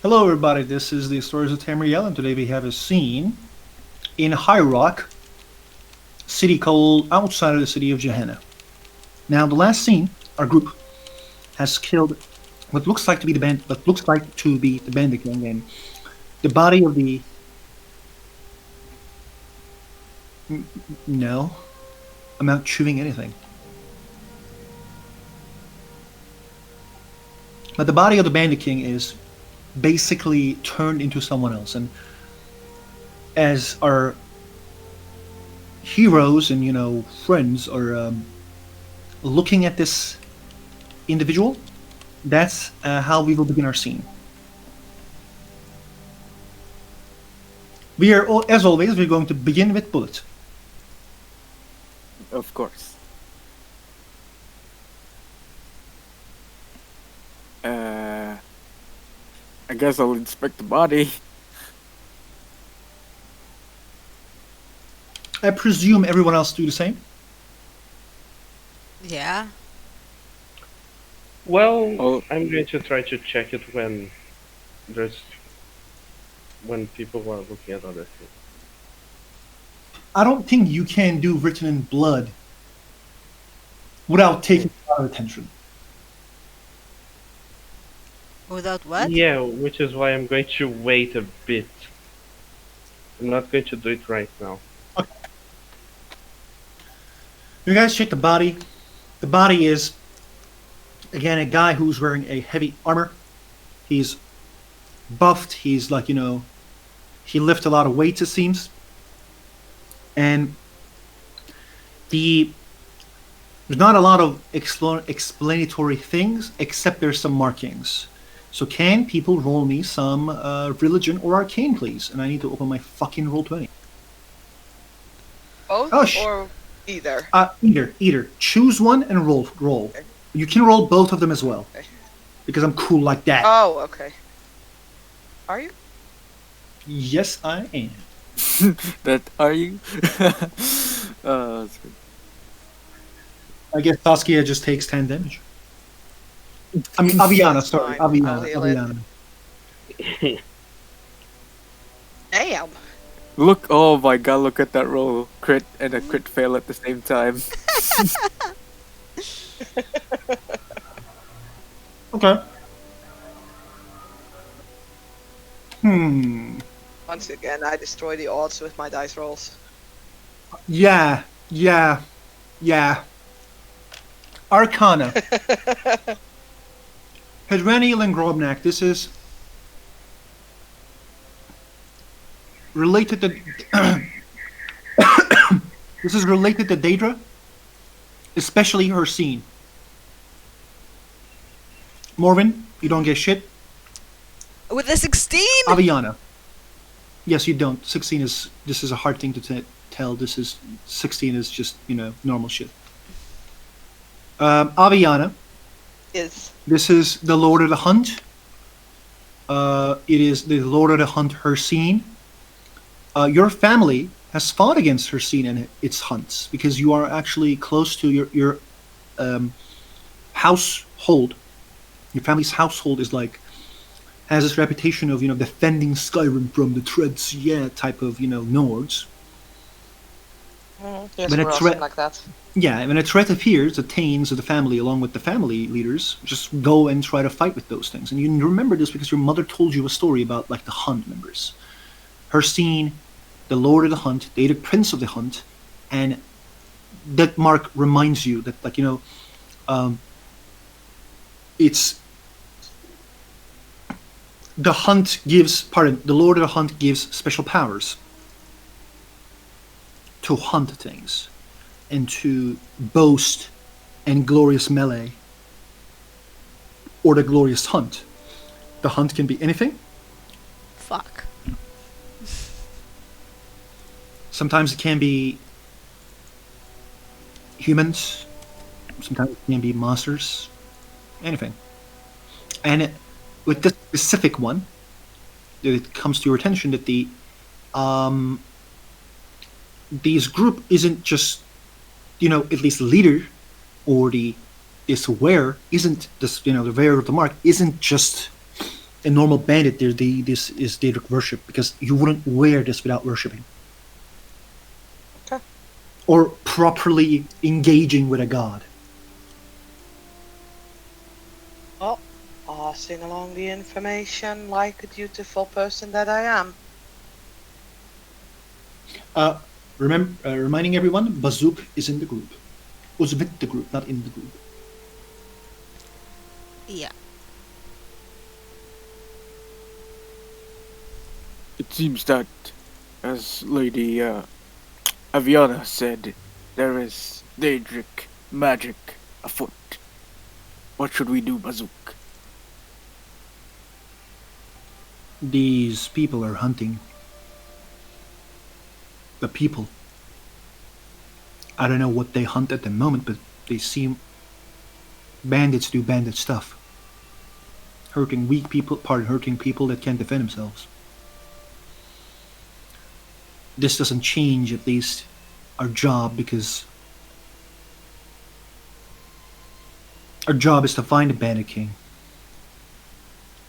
Hello, everybody. This is the Stories of Tamriel, and today we have a scene in High Rock, city called outside of the city of Gehenna. Now, the last scene, our group has killed what looks like to be the Bandit King, and the body of the no, I'm not chewing anything, but the body of the Bandit King is basically turned into someone else, and as our heroes and friends are looking at this individual, that's how we will begin our scene. We are, as always, we're going to begin with Bullet. Of course. I guess I'll inspect the body. I presume everyone else do the same. Yeah. Well, Oh. I'm going to try to check it there's when people are looking at other things. I don't think you can do written in blood without taking a lot of attention. Without what? Yeah, which is why I'm going to wait a bit. I'm not going to do it right now. You guys check the body. The body is, again, a guy who's wearing a heavy armor. He's buffed. He's like, he lifts a lot of weights, it seems. And there's not a lot of explanatory things, except there's some markings. So can people roll me some religion or arcane, please? And I need to open my fucking roll 20. Both Oh, or either? Either. Choose one and roll. Okay. You can roll both of them as well. Okay. Because I'm cool like that. Oh, okay. Are you? Yes, I am. That are you? That's good. I guess Saskia just takes 10 damage. I mean, Aviana, sorry. Fine, I'll heal it. Aviana. Damn. Look! Oh my god! Look at that roll. Crit and a crit fail at the same time. Okay. Once again, I destroy the odds with my dice rolls. Yeah. Arcana. Hedreniel and Grobnak, this is related to this is related to Daedra, especially her scene. Morven, you don't get shit. With a 16? Aviana. Yes, you don't. 16 is, this is a hard thing to tell. 16 is just, normal shit. Aviana, this is the Lord of the Hunt. It is the Lord of the Hunt, her scene. Your family has fought against her scene and its hunts because you are actually close to your household. Your family's household is like, has this reputation of, defending Skyrim from the Treads, type of, Nords. Yes, When a we're all threat- like that. Yeah, when a threat appears, the Thanes of the family, along with the family leaders, just go and try to fight with those things. And you remember this because your mother told you a story about, like, the Hunt members. Her scene, the Lord of the Hunt, the Prince of the Hunt, and that mark reminds you that, like, it's the Lord of the Hunt gives special powers to hunt things and to boast and glorious melee or the glorious hunt. The hunt can be anything. Fuck. Sometimes it can be humans. Sometimes it can be monsters. Anything. And with this specific one, it comes to your attention that this group isn't just, at least the leader or this wearer isn't this, the wearer of the mark isn't just a normal bandit, this is Daedric worship because you wouldn't wear this without worshipping. Okay. Or properly engaging with a god. Well, passing along the information like a dutiful person that I am. Reminding everyone, Bazook is in the group. Was with the group, not in the group. Yeah. It seems that, as Lady Aviana said, there is Daedric magic afoot. What should we do, Bazook? These people are hunting. The people. I don't know what they hunt at the moment, but they seem... Bandits do bandit stuff. Hurting weak people, hurting people that can't defend themselves. This doesn't change, at least, our job, because... Our job is to find the Bandit King.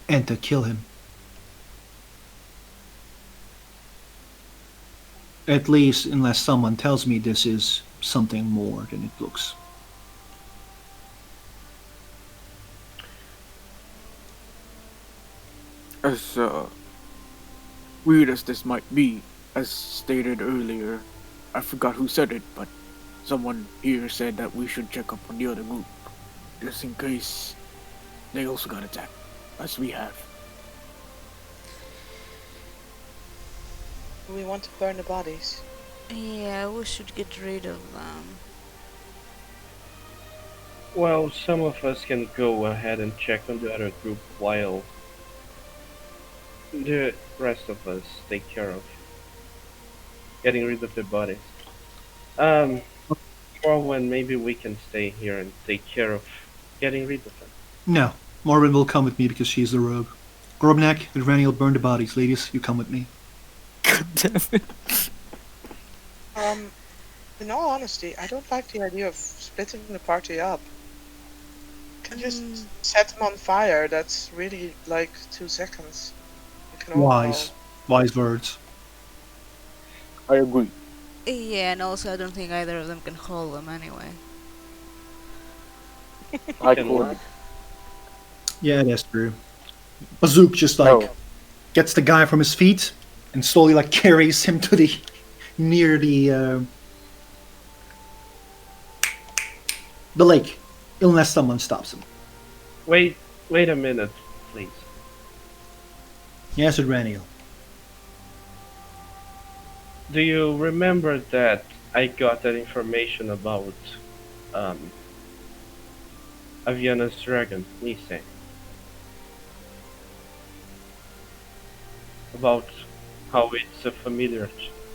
And to kill him. At least, unless someone tells me this is something more than it looks. As weird as this might be, as stated earlier, I forgot who said it, but someone here said that we should check up on the other group, just in case they also got attacked, as we have. Do we want to burn the bodies? Yeah, we should get rid of them. Well, some of us can go ahead and check on the other group while the rest of us take care of getting rid of the bodies. Morwen, maybe we can stay here and take care of getting rid of them. No, Morwen will come with me because she's the rogue. Grobnak and Rani will burn the bodies. Ladies, you come with me. God damn it. In all honesty, I don't like the idea of splitting the party up. Can just set them on fire. That's really like 2 seconds. We can all Wise. Wise words. I agree. Yeah, and also I don't think either of them can hold them anyway. I Can could. work. Yeah, that's true. Bazook just like gets the guy from his feet and slowly like carries him to the near the lake, unless someone stops him. Wait a minute, please. Yes, Raniel. Do you remember that I got that information about Aviana's dragon, Nisei? About how it's a familiar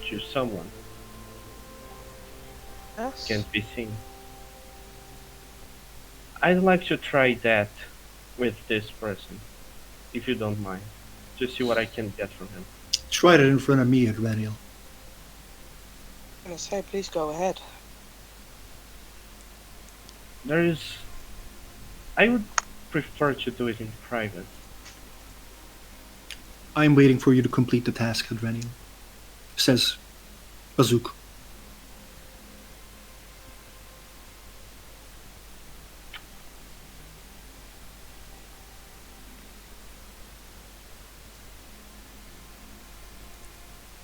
to someone, Yes. can't be seen. I'd like to try that with this person, if you don't mind, to see what I can get from him. Try it in front of me, Raniel. I'm gonna say, please go ahead. I would prefer to do it in private. I'm waiting for you to complete the task, Raniel. Says Bazook.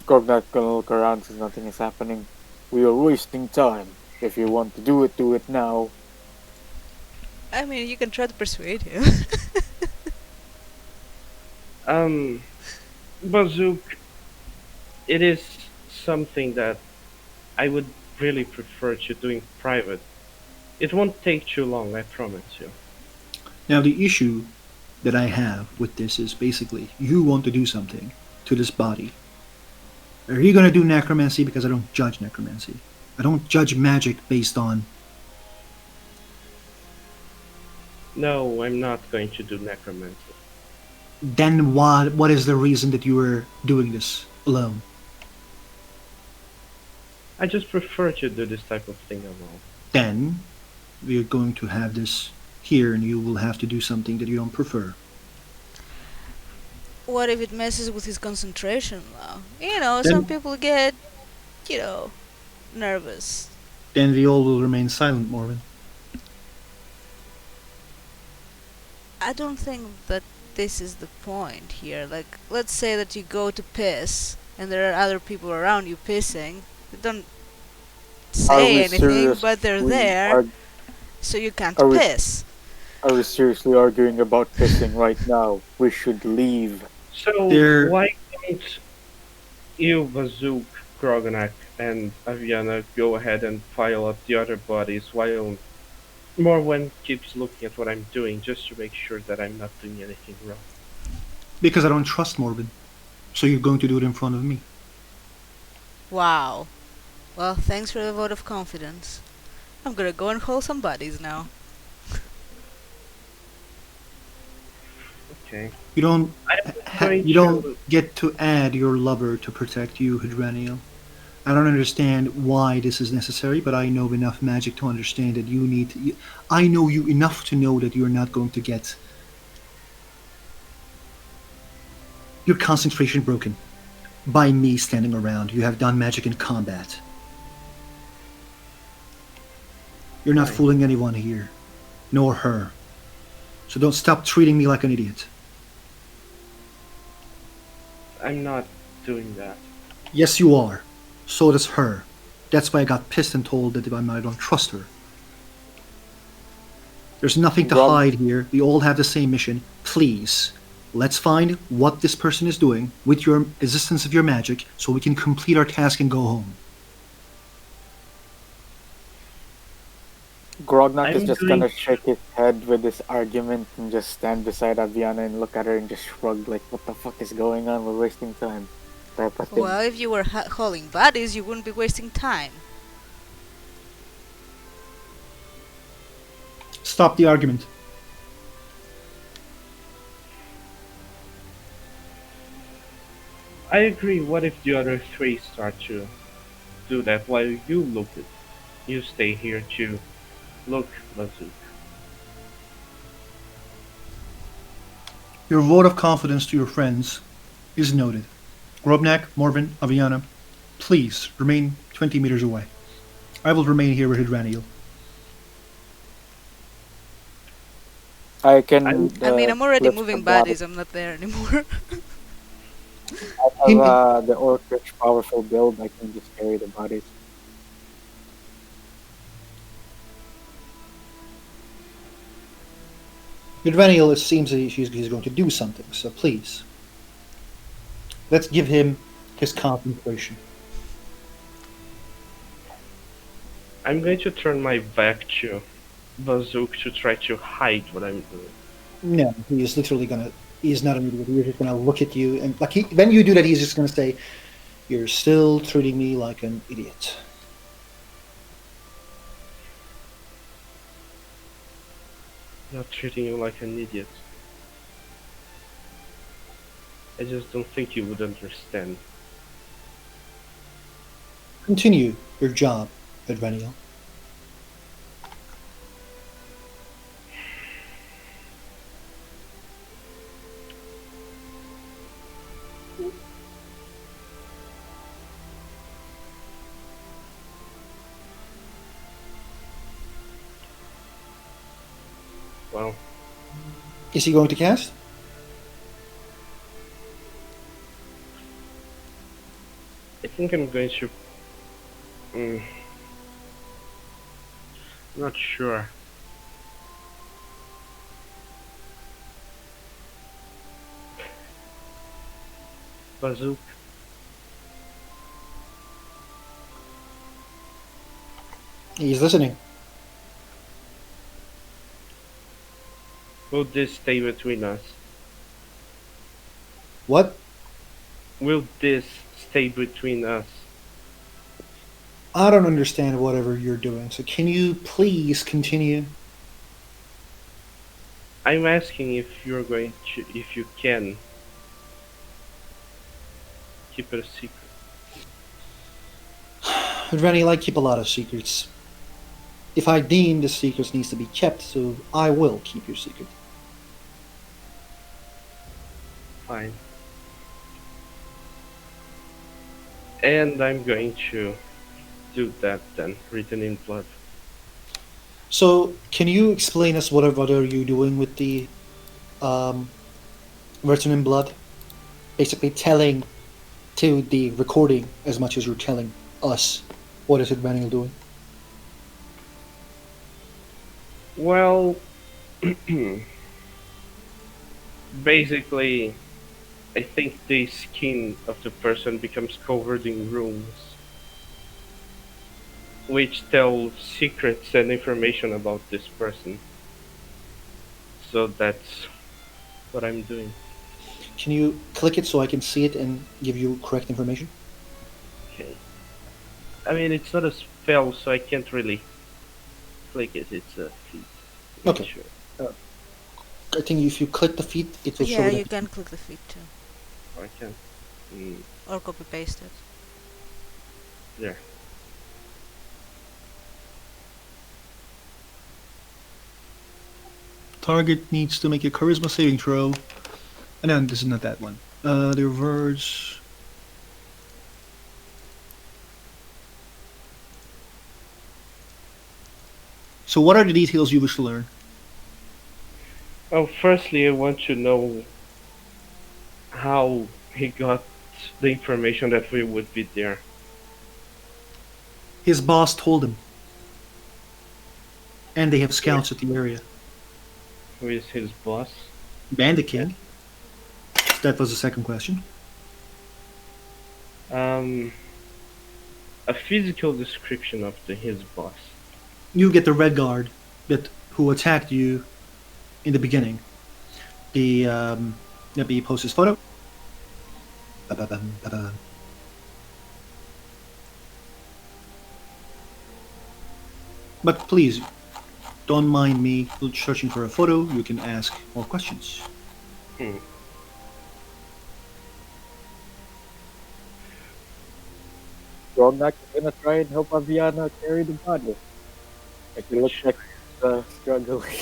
Grognak gonna look around since nothing is happening. We are wasting time. If you want to do it now. I mean, you can try to persuade him. Bazook, it is something that I would really prefer to do in private. It won't take too long, I promise you. Now, the issue that I have with this is basically you want to do something to this body. Are you going to do necromancy? Because I don't judge necromancy. I don't judge magic based on... No, I'm not going to do necromancy. Then what is the reason that you are doing this alone? I just prefer to do this type of thing alone. Then we are going to have this here and you will have to do something that you don't prefer. what if it messes with his concentration, though? You know, Then- some people get, nervous. Then we all will remain silent, Morven. I don't think that this is the point here. Like, let's say that you go to piss, and there are other people around you pissing. They don't say anything, but they're there, so you can't are we- piss. Are we seriously arguing about pissing right now? We should leave. So There- why don't you, Bazook, Groganak, and Aviana go ahead and file up the other bodies while Morwen keeps looking at what I'm doing just to make sure that I'm not doing anything wrong. Because I don't trust Morven. So you're going to do it in front of me. Wow. Well, thanks for the vote of confidence. I'm gonna go and haul some bodies now. Okay. You don't I'm going you to- don't get to add your lover to protect you, Hydraniel. I don't understand why this is necessary, but I know enough magic to understand that you need to, I know you enough to know that you're not going to get your concentration broken by me standing around. You have done magic in combat. You're not Right. fooling anyone here, nor her. So don't stop treating me like an idiot. I'm not doing that. Yes, you are. So does her. That's why I got pissed and told that I don't trust her. There's nothing to Rob- hide here. We all have the same mission. Please, let's find what this person is doing with your assistance of your magic so we can complete our task and go home. Grognak I'm is just going gonna to- shake his head with this argument and just stand beside Aviana and look at her and just shrug like, what the fuck is going on? We're wasting time. Type of thing. Well, if you were hauling bodies, you wouldn't be wasting time. Stop the argument. I agree. What if the other three start to do that while you look at you stay here to look, Bazook? Your vote of confidence to your friends is noted. Grobnak, Morven, Aviana, please remain 20 meters away. I will remain here with Hydraniel. I can. I mean, I'm already flip moving the body. bodies. I'm not there anymore. I have the Orcish powerful build. I can just carry the bodies. Hydraniel, it seems that he's going to do something, so please. Let's give him his concentration. I'm going to turn my back to Bazook to try to hide what I'm doing. No, he is literally gonna. He's not an idiot. He's just gonna look at you, and like when you do that, he's just gonna say, "You're still treating me like an idiot." Not treating you like an idiot. I just don't think you would understand. Continue your job, Hydraniel. Well, Is he going to cast? I think I'm going to. Not sure. Bazook. He's listening. Will this stay between us? What? Will this stay between us? I don't understand whatever you're doing. So can you please continue? I'm asking if you're going to, if you can keep it a secret. Hydraniel, I keep a lot of secrets. If I deem the secrets needs to be kept, so I will keep your secret. Fine. And I'm going to do that then, written in blood. So, can you explain us what are you doing with the um, written in blood? Basically, telling to the recording as much as you're telling us. What is it Manuel doing? Well, basically, I think the skin of the person becomes covered in runes, which tell secrets and information about this person. So that's what I'm doing. Can you click it so I can see it and give you correct information? Okay. I mean, it's not a spell, so I can't really click it. It's a feat. Okay. Sure. I think if you click the feed, it will show Yeah, it. you can click the feed too, I can. Mm, or copy paste it. there. Target needs to make a charisma saving throw. And no, this is not that one. The reverse. So, what are the details you wish to learn? Oh, firstly, I want to know how he got the information that we would be there. His boss told him, and they have scouts at the area. Who is his boss? Bandit King. That was the second question. Um, a physical description of his boss. You get the red guard that who attacked you in the beginning. Let me post his photo. Ba-ba-bum, ba-ba. But please, don't mind me searching for a photo. You can ask more questions. Hmm. Grognak is gonna try and help Aviana carry the body. Like he looks like struggling.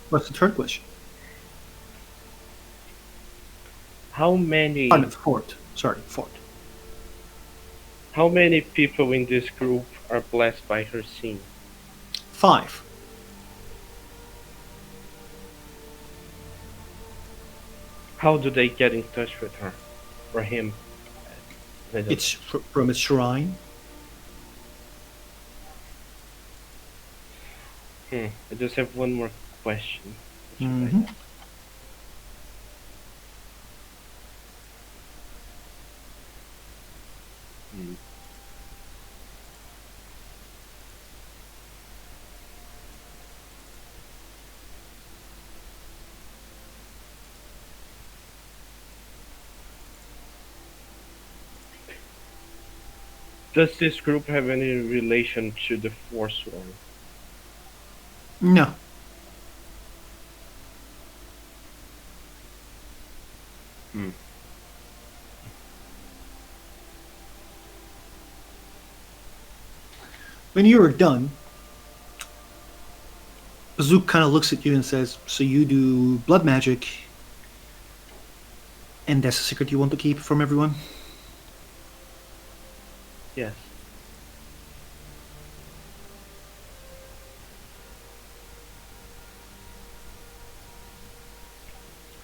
What's the third question? How many? Oh, no, fourth. Sorry, fourth. How many people in this group are blessed by her scene? 5. How do they get in touch with her or him? I don't- It's from its shrine. I just have one more question. Mhm. Hmm. Does this group have any relation to the Forsworn? No. Hmm. When you are done, Bazook kind of looks at you and says, "So you do blood magic, and that's a secret you want to keep from everyone?" Yes.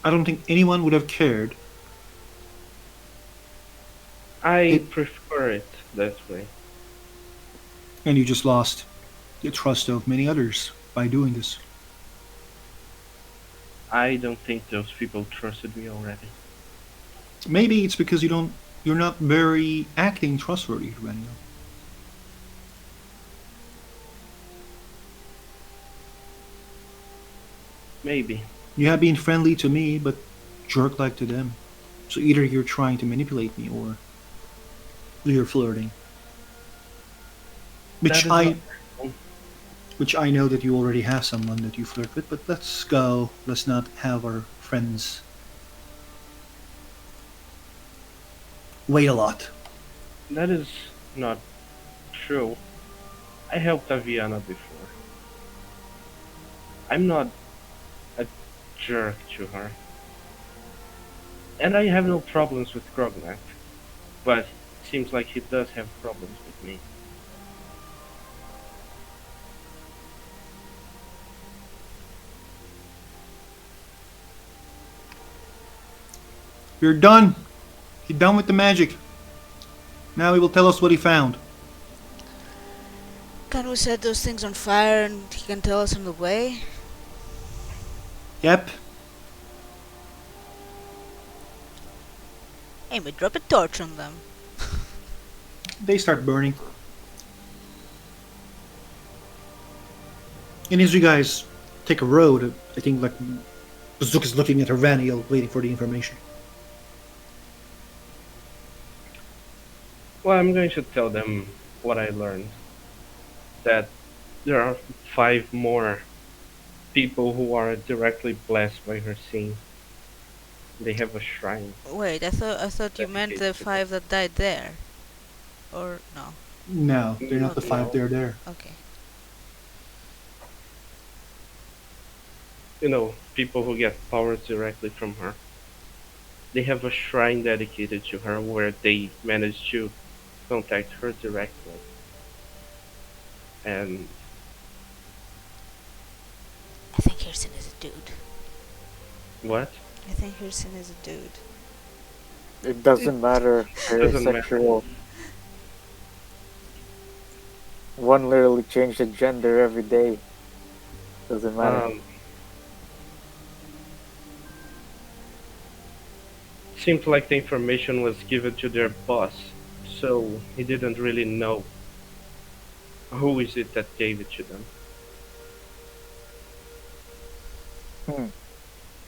I don't think anyone would have cared. I It- prefer it that way. And you just lost the trust of many others by doing this. I don't think those people trusted me already. Maybe it's because you're not very acting trustworthy, Reniel. Maybe. You have been friendly to me, but jerk-like to them. So either you're trying to manipulate me, or you're flirting. That Which is I, not- which I know that you already have someone that you flirt with. But let's go. Let's not have our friends wait a lot. That is not true. I helped Aviana before. I'm not a jerk to her. And I have no problems with Grognak, but it seems like he does have problems with me. You're done. You're done with the magic. Now he will tell us what he found. Can we set those things on fire and he can tell us on the way? Yep. Amy, drop a torch on them. They start burning. And as you guys take a road, I think like Zook is looking at her Vaniel, waiting for the information. Well, I'm going to tell them what I learned. That there are 5 more people who are directly blessed by her scene. They have a shrine. Wait, I thought you meant the 5 that died there. Or no? No, they're not the Okay. 5. They're there. Okay. You know, people who get powers directly from her. They have a shrine dedicated to her where they manage to contact her directly. And I think Hirsten is a dude. what? I think Hirsten is a dude. It doesn't matter. They're Doesn't matter. sexual. One literally changed the gender every day. Doesn't matter. Seems like the information was given to their boss, so he didn't really know who is it that gave it to them.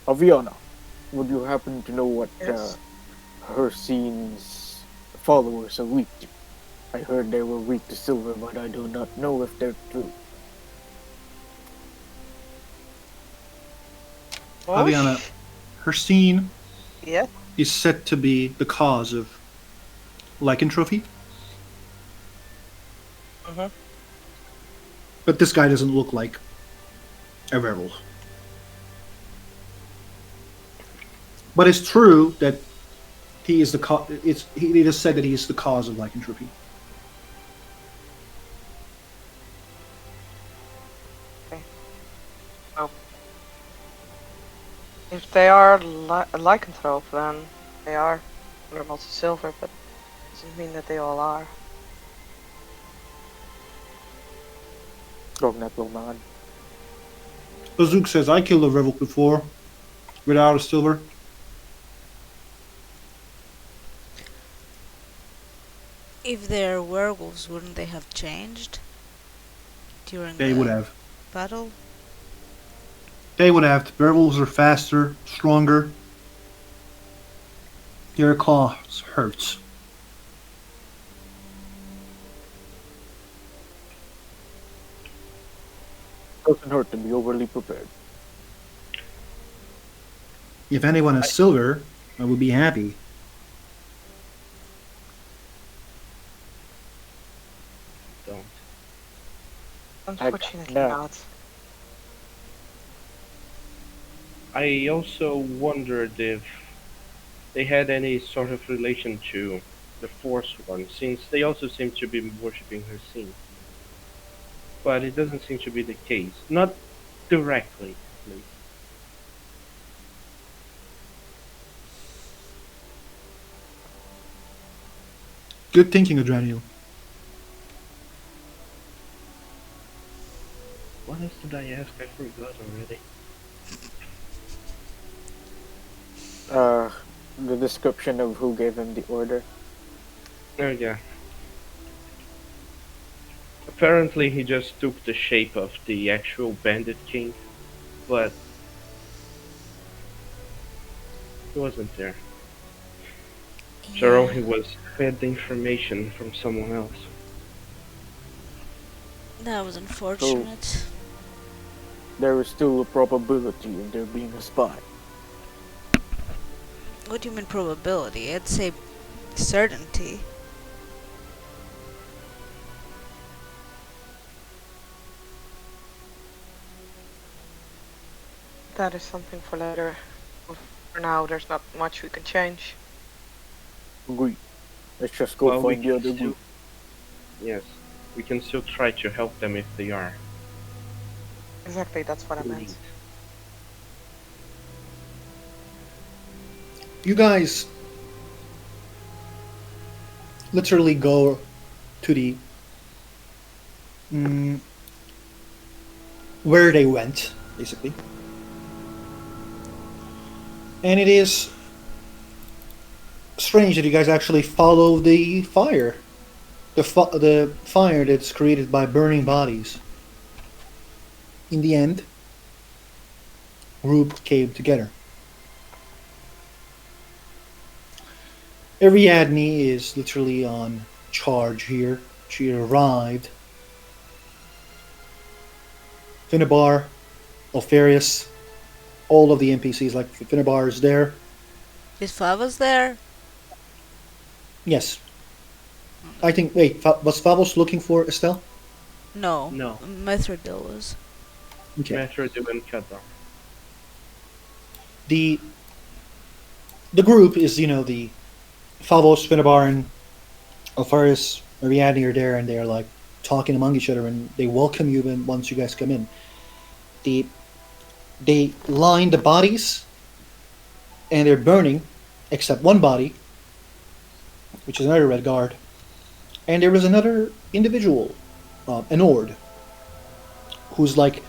Aviana, would you happen to know what Yes. her scene's followers are weak to? I heard they were weak to silver, but I do not know if they're true. Oh, Aviana, her scene Yeah. is said to be the cause of lycanthropy. Mhm. But this guy doesn't look like a werewolf. But it's true that he is the it is said that he is the cause of lycanthropy. If they are a lycanthrope, then they are normal to silver, but doesn't mean that they all are. Grognak will nod. Bazuk says, I killed a werewolf before, without a silver. If they're werewolves, wouldn't they have changed during They the would have. battle? They would have. Werewolves are faster, stronger. Their claws hurts. Doesn't hurt to be overly prepared. If anyone has silver, I would be happy. Don't. Unfortunately no. not. I also wondered if they had any sort of relation to the Force One, since they also seem to be worshipping her scene. But it doesn't seem to be the case. Not directly, at least. Good thinking, Adrenal. What else did I ask? I forgot already. The description of who gave him the order. Oh yeah. Apparently he just took the shape of the actual Bandit King, but he wasn't there. So he was fed the information from someone else. That was unfortunate. There is still a probability of there being a spy. What do you mean probability? I'd say certainty. That is something for later. For now, there's not much we can change. Agree. Let's just go Well, we find the can other still, group. yes, we can still try to help them if they are. Exactly, that's what I in meant. need. You guys literally go to the where they went, basically, and it is strange that you guys actually follow the fire, the fire that's created by burning bodies. In the end, group came together. Ariadne is literally on charge here. She arrived. Finnebar, Alfarius, all of the NPCs, like Finnebar is there. Is Favos there? Yes. I think, wait, was Favos looking for Estelle? No. No. Methridil was. Okay. Metro and Kadar. The group is, the Favos, Finnebar, and Alfarius, Ariadne are there, and they're like talking among each other, and they welcome you when once you guys come in. They line the bodies, and they're burning, except one body, which is another red guard, and there is another individual, an Ord, who's like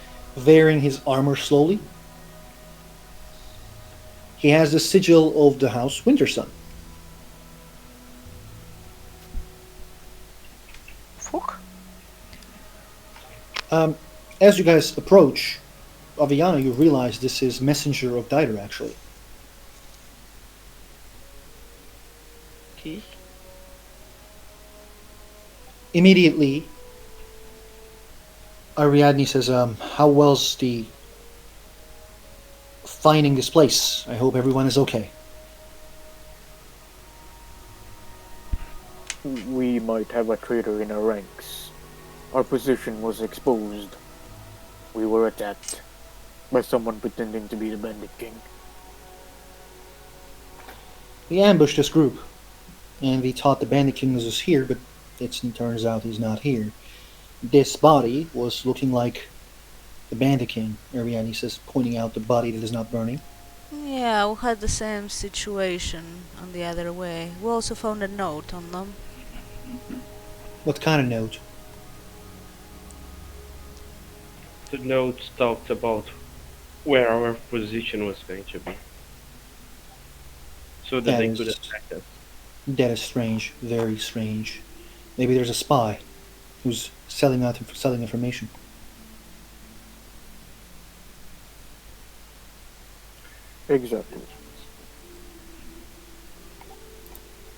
wearing his armor slowly. He has the sigil of the house Wintersun. Fuck. As you guys approach Aviana, you realize this is Messenger of Diter, actually. Okay. Immediately, Ariadne says, how well's the finding this place? I hope everyone is okay. We might have a traitor in our ranks. Our position was exposed. We were attacked by someone pretending to be the Bandit King. We ambushed this group, and we thought the Bandit King was here, but it turns out he's not here. This body was looking like the Bandit King, Ariadne says, pointing out the body that is not burning. Yeah, we had the same situation on the other way. We also found a note on them. What kind of note? The notes talked about where our position was going to be. So that That they is- could attack us. That is strange, very strange. Maybe there's a spy who's selling information. Exactly.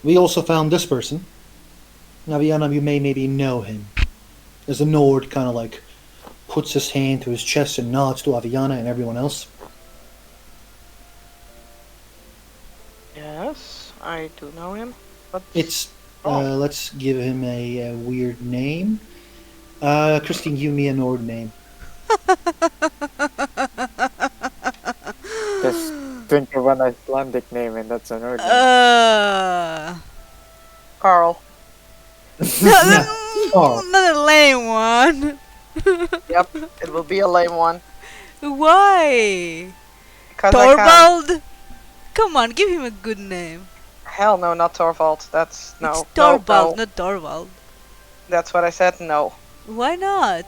We also found this person. Naviana, you may maybe know him. As a Nord kind of like puts his hand to his chest and nods to Aviana and everyone else. Yes, I do know him. But It's, Oh. let's give him a weird name. Christine, give me a Nord name. Just think of an Icelandic name and that's an order. Carl. Yeah, Carl. Another lame one. Yep, it will be a lame one. Why? Because I can. Torvald? Come on, give him a good name. Hell no, not Torvald. That's no. It's no, Torvald, no. not Torvald. That's what I said. No, Why not?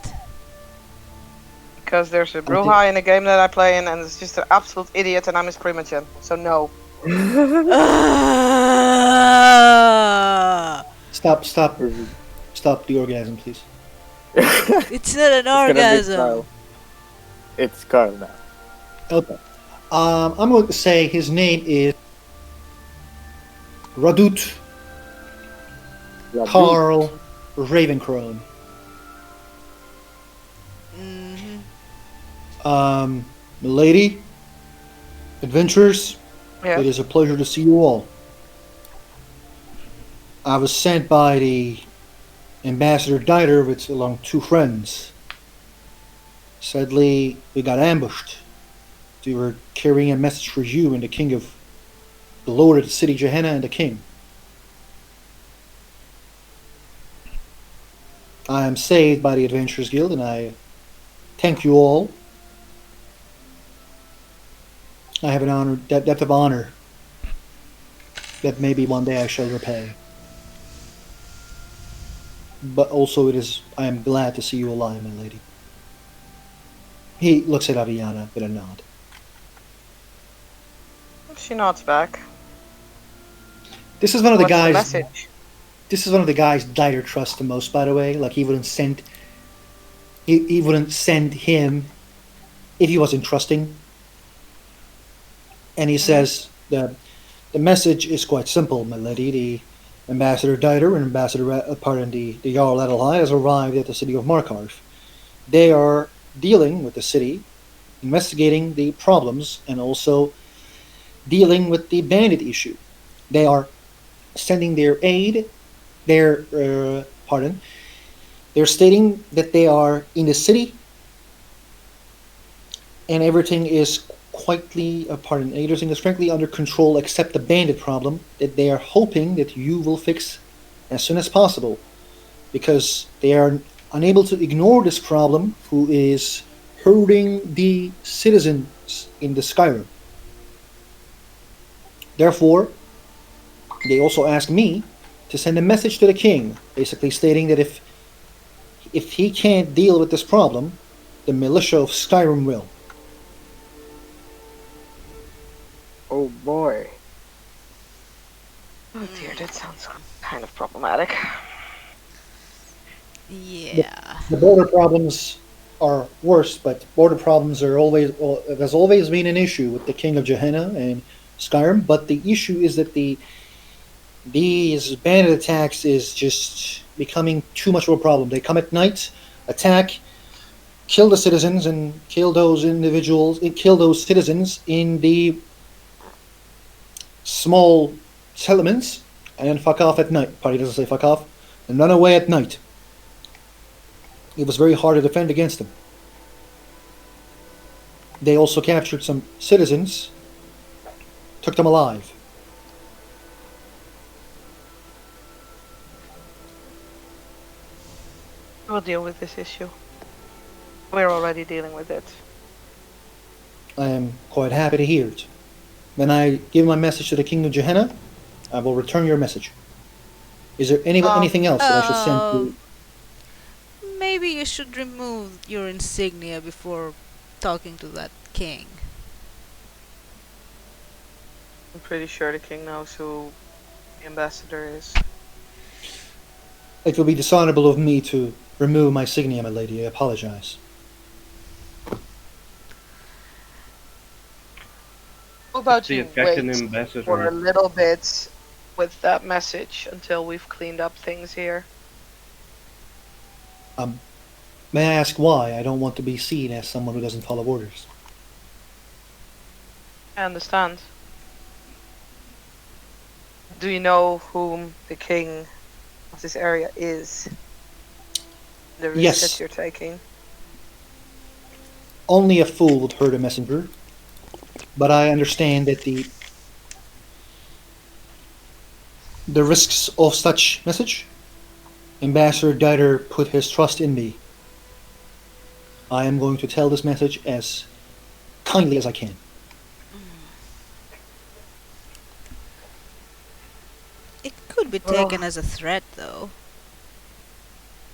because there's a Bruja in the game that I play in, and it's just an absolute idiot, and I'm his primogen. So no. Stop the orgasm, please. It's not an It's gonna be orgasm. Kyle. It's Kyle now. Okay. I'm going to say his name is Radut Radut. Carl Ravencrone. Mhm. Milady, adventurers, Yeah. it is a pleasure to see you all. I was sent by the Ambassador Diter with along two friends. Sadly, we got ambushed. They were carrying a message for you and the king of the lord of the city Gehenna and the king. I am saved by the Adventurers Guild, and I thank you all. I have an honor, depth of honor that maybe one day I shall repay. But also I am glad to see you alive, my lady. He looks at Aviana with a nod. She nods back. This is one of the What's the guys. message? This is one of the guys Dieter trusts the most, by the way. Like he wouldn't send him if he wasn't trusting. And he says the message is quite simple, my lady. The Ambassador Dieter and the Jarl Edelhai has arrived at the city of Markarth. They are dealing with the city, investigating the problems, and also dealing with the bandit issue. They are sending their aid. They're stating that they are in the city, and everything is everything is frankly under control except the bandit problem that they are hoping that you will fix as soon as possible, because they are unable to ignore this problem who is hurting the citizens in the Skyrim. Therefore, they also ask me to send a message to the king, basically stating that if he can't deal with this problem, the militia of Skyrim will. Oh boy. Oh dear, that sounds kind of problematic. Yeah. The border problems are worse, but border problems has always been an issue with the king of Gehenna and Skyrim. But the issue is that these bandit attacks is just becoming too much of a problem. They come at night, attack, kill the citizens, and kill those citizens in the small settlements, and then fuck off at night. Party doesn't say fuck off, and run away at night. It was very hard to defend against them. They also captured some citizens, took them alive. We'll deal with this issue. We're already dealing with it. I am quite happy to hear it. When I give my message to the King of Gehenna, I will return your message. Is there anything else that I should send to? Maybe you should remove your insignia before talking to that king. I'm pretty sure the king knows who the ambassador is. It will be dishonorable of me to remove my insignia, my lady. I apologize. How about The you Achacan wait ambassador. for a little bit with that message until we've cleaned up things here? May I ask why? I don't want to be seen as someone who doesn't follow orders. I understand. Do you know whom the king of this area is? The risk Yes. that you're taking? Only a fool would hurt a messenger, but I understand that the risks of such message. Ambassador Dieter put his trust in me. I am going to tell this message as kindly as I can. It could be taken as a threat, though.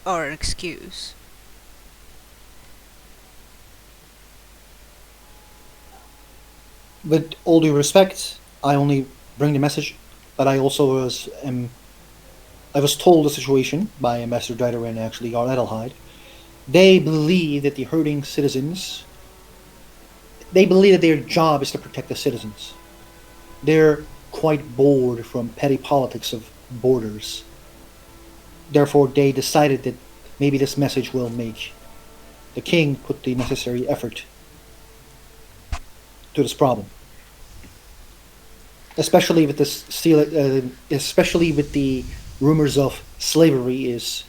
Or an excuse. With all due respect, I only bring the message, but I also I was told the situation by Ambassador Dieter and actually Jarl Edelhide. They believe that the hurting citizens. They believe that their job is to protect the citizens. They're quite bored from petty politics of borders. Therefore, they decided that maybe this message will make the king put the necessary effort to this problem. Especially with especially with the rumors of slavery is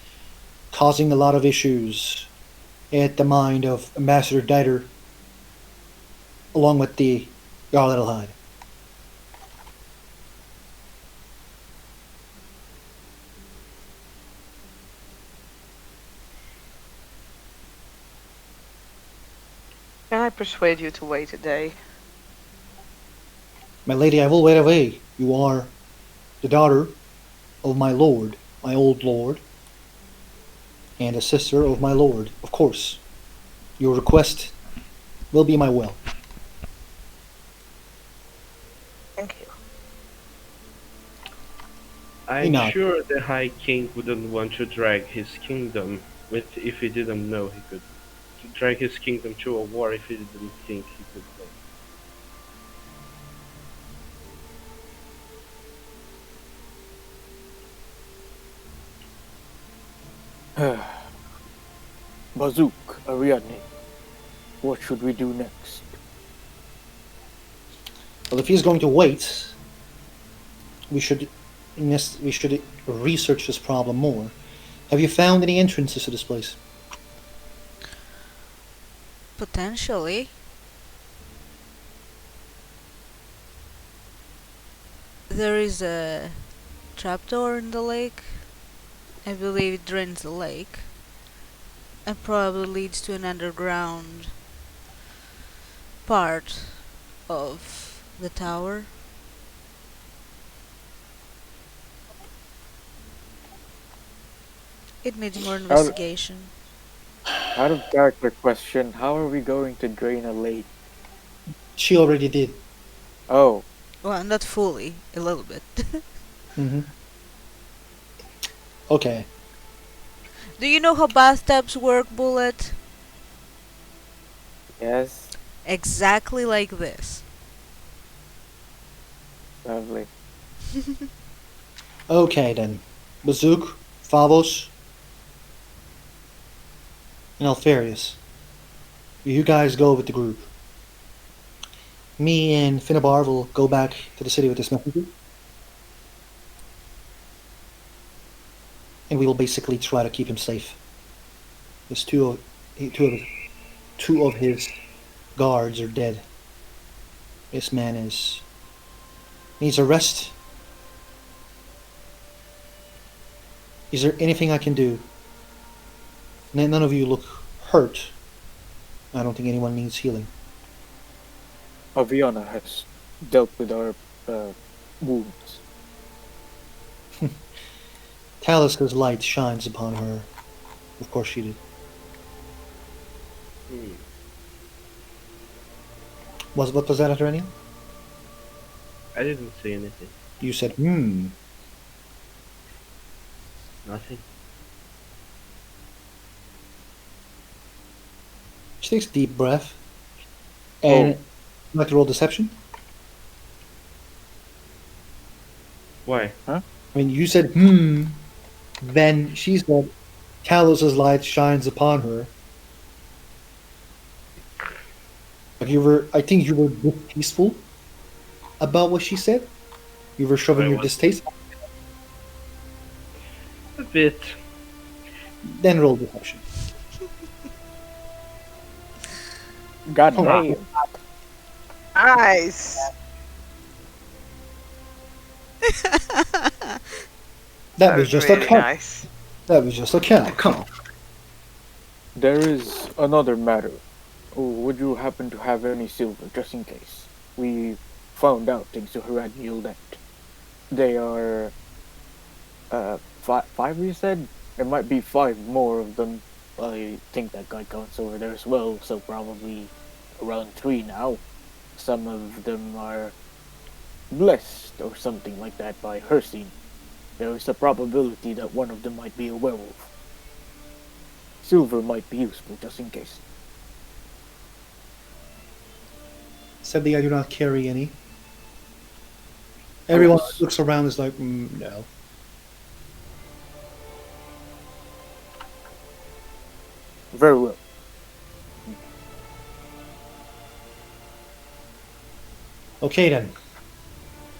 causing a lot of issues at the mind of Ambassador Dieter along with the Garlettle hide. Can I persuade you to wait a day? My lady, I will wait away. You are the daughter of my lord, my old lord, and a sister of my lord, of course. Your request will be my will. Thank you. I'm Enough. sure the High King wouldn't want to drag his kingdom with if he didn't know he could. To drag his kingdom to a war if he didn't think he could win. Bazook, Ariadne, what should we do next? Well, if he's going to wait, we should research this problem more. Have you found any entrances to this place? Potentially. There is a trapdoor in the lake. I believe it drains the lake. And probably leads to an underground part of the tower. It needs more investigation. Out of character question, how are we going to drain a lake? She already did. Oh, Well, not fully, a little bit. Mm-hmm. Okay. Do you know how bathtubs work, Bullet? yes, Exactly like this. lovely. Okay then. Bazook, Favos, and Alfarius. You guys go with the group. Me and Finnabar will go back to the city with this messenger. And we will basically try to keep him safe. There's two of his guards are dead. This man needs a rest. Is there anything I can do? None of you look hurt. I don't think anyone needs healing. Aviana has dealt with our wounds. Taliska's light shines upon her. Of course she did. Hmm. What was that, Aterania? I didn't say anything. You said, Nothing. She takes a deep breath. And you like to roll deception? Why? I mean, you said, then she said, Talos' light shines upon her. Like I think you were distasteful about what she said. You were showing I your was. distaste. A bit. Then roll deception. God Oh, damn. Nice. That was just really a count. nice. That was just a count. Come on. There is another matter. Oh, would you happen to have any silver, just in case? We found out thanks to Heradiel that they are five. You said there might be 5 more of them. I think that guy counts over there as well, so probably around 3 now. Some of them are blessed or something like that by Hercene. There is a probability that one of them might be a werewolf. Silver might be useful just in case. Sadly, I do not carry any. Everyone Yes. looks around and is like, no. Very well. Okay then.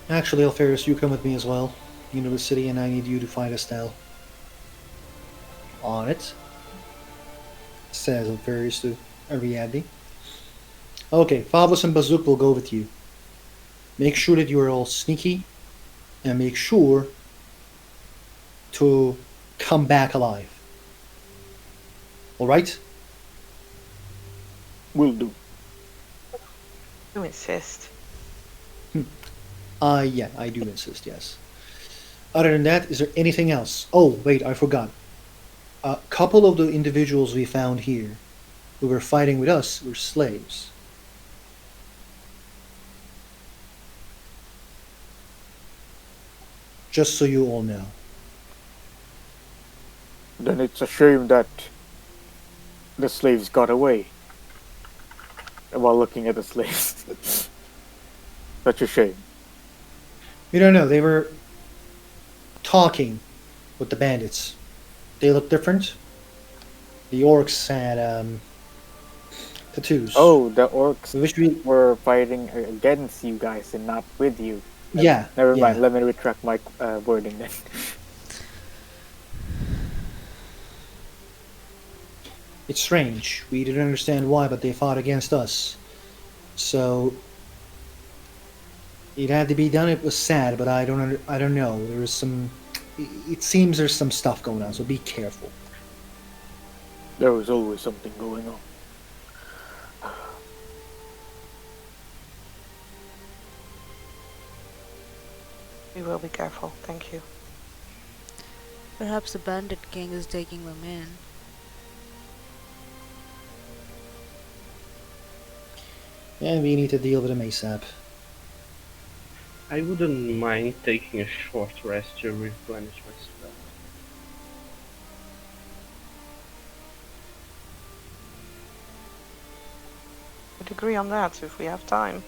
Actually, Alfarius, you come with me as well. You know the city, and I need you to find Estelle. On it, says Alfarius to Ariadne. Okay, Phobos and Bazook will go with you. Make sure that you are all sneaky, and make sure to come back alive. All right? Will do. You insist. Yeah, I do insist. Yes. Other than that, is there anything else? Oh, wait, I forgot. A couple of the individuals we found here, who were fighting with us, were slaves. Just so you all know. Then it's a shame that the slaves got away. While looking at the slaves. Such a shame. We don't know. They were talking with the bandits. They look different. The orcs had tattoos. Oh, the orcs We wish we. were fighting against you guys and not with you. Yeah. Never yeah. mind, let me retract my wording then. It's strange. We didn't understand why, but they fought against us. So it had to be done. It was sad, but I don't know. There was some. It seems there's some stuff going on. So be careful. There was always something going on. We will be careful. Thank you. Perhaps the bandit king is taking them in. And we need to deal with them ASAP. I wouldn't mind taking a short rest to replenish my spell. Would agree on that if we have time.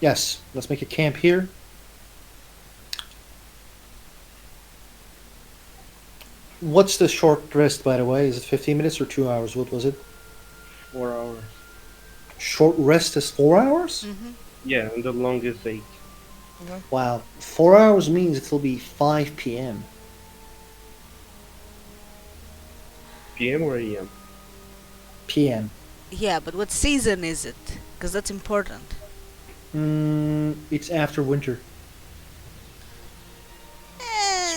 Yes. Let's make a camp here. What's the short rest, by the way? Is it 15 minutes or 2 hours? What was it? 4 hours. Short rest is 4 hours? Mm-hmm. Yeah, and the longest 8. Wow. 4 hours means it'll be 5 p.m. PM or AM? p.m. Yeah, but what season is it? Because that's important. It's after winter.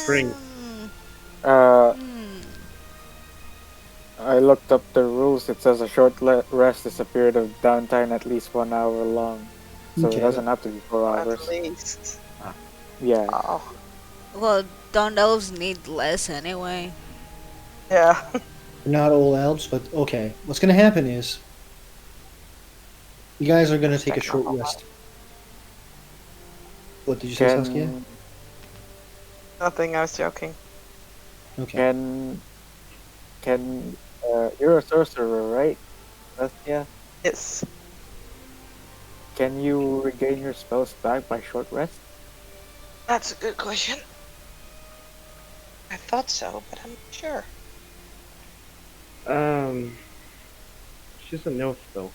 Spring. Hmm. I looked up the rules. It says a short rest is a period of downtime at least 1 hour long. So Okay. it doesn't have to be 4 At hours. least. Yeah. Oh. Well, don't elves need less anyway? Yeah. Not all elves, but okay. What's gonna happen is you guys are gonna take a short rest. What did you say, Saskia? Nothing, I was joking. Okay. Can you're a sorcerer, right? Yeah. Yes. Can you regain your spells back by short rest? That's a good question. I thought so, but I'm not sure. She's an elf though.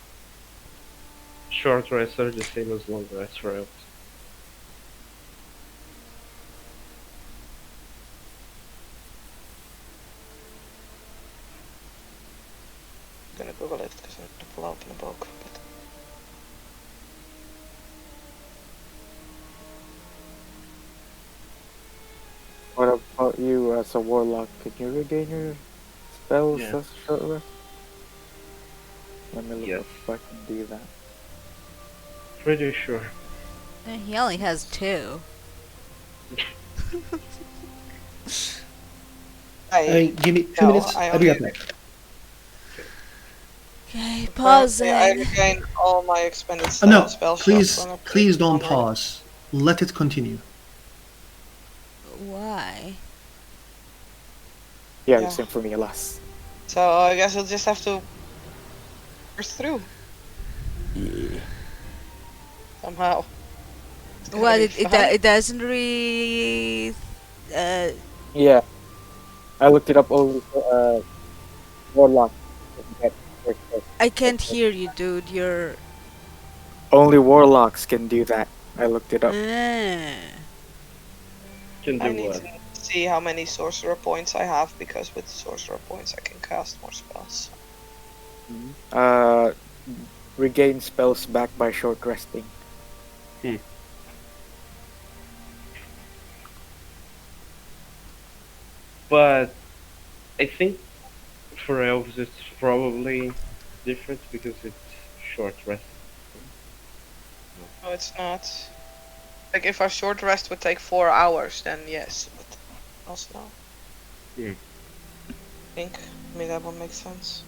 Short rests are the same as long rests for elves. I'm gonna Google it because I have to pull open a book. But What about you as a warlock? Can you regain your spells Yeah. as short rest? Let me look Yes. up if I can do that. Pretty sure. He only has 2. Hey, give me 2 no, minutes. I I'll be only- right back. Okay, I pausing. regain all my expended No, spell slots please, when I please play don't online. pause. Let it continue. Why? Yeah, Yeah. same for me, alas. So I guess we'll just have to burst through somehow. It's gonna Well, be fun. it doesn't really. Yeah. I looked it up over warlock. I can't hear you, dude. You're. Only warlocks can do that. I looked it up. Can I do need what? to see how many sorcerer points I have because with sorcerer points I can cast more spells. regain spells back by short resting. But I think for elves it's probably different because it's short rest. No, it's not. Like if our short rest would take 4 hours, then yes, but also no. Hmm. I think maybe that one makes sense.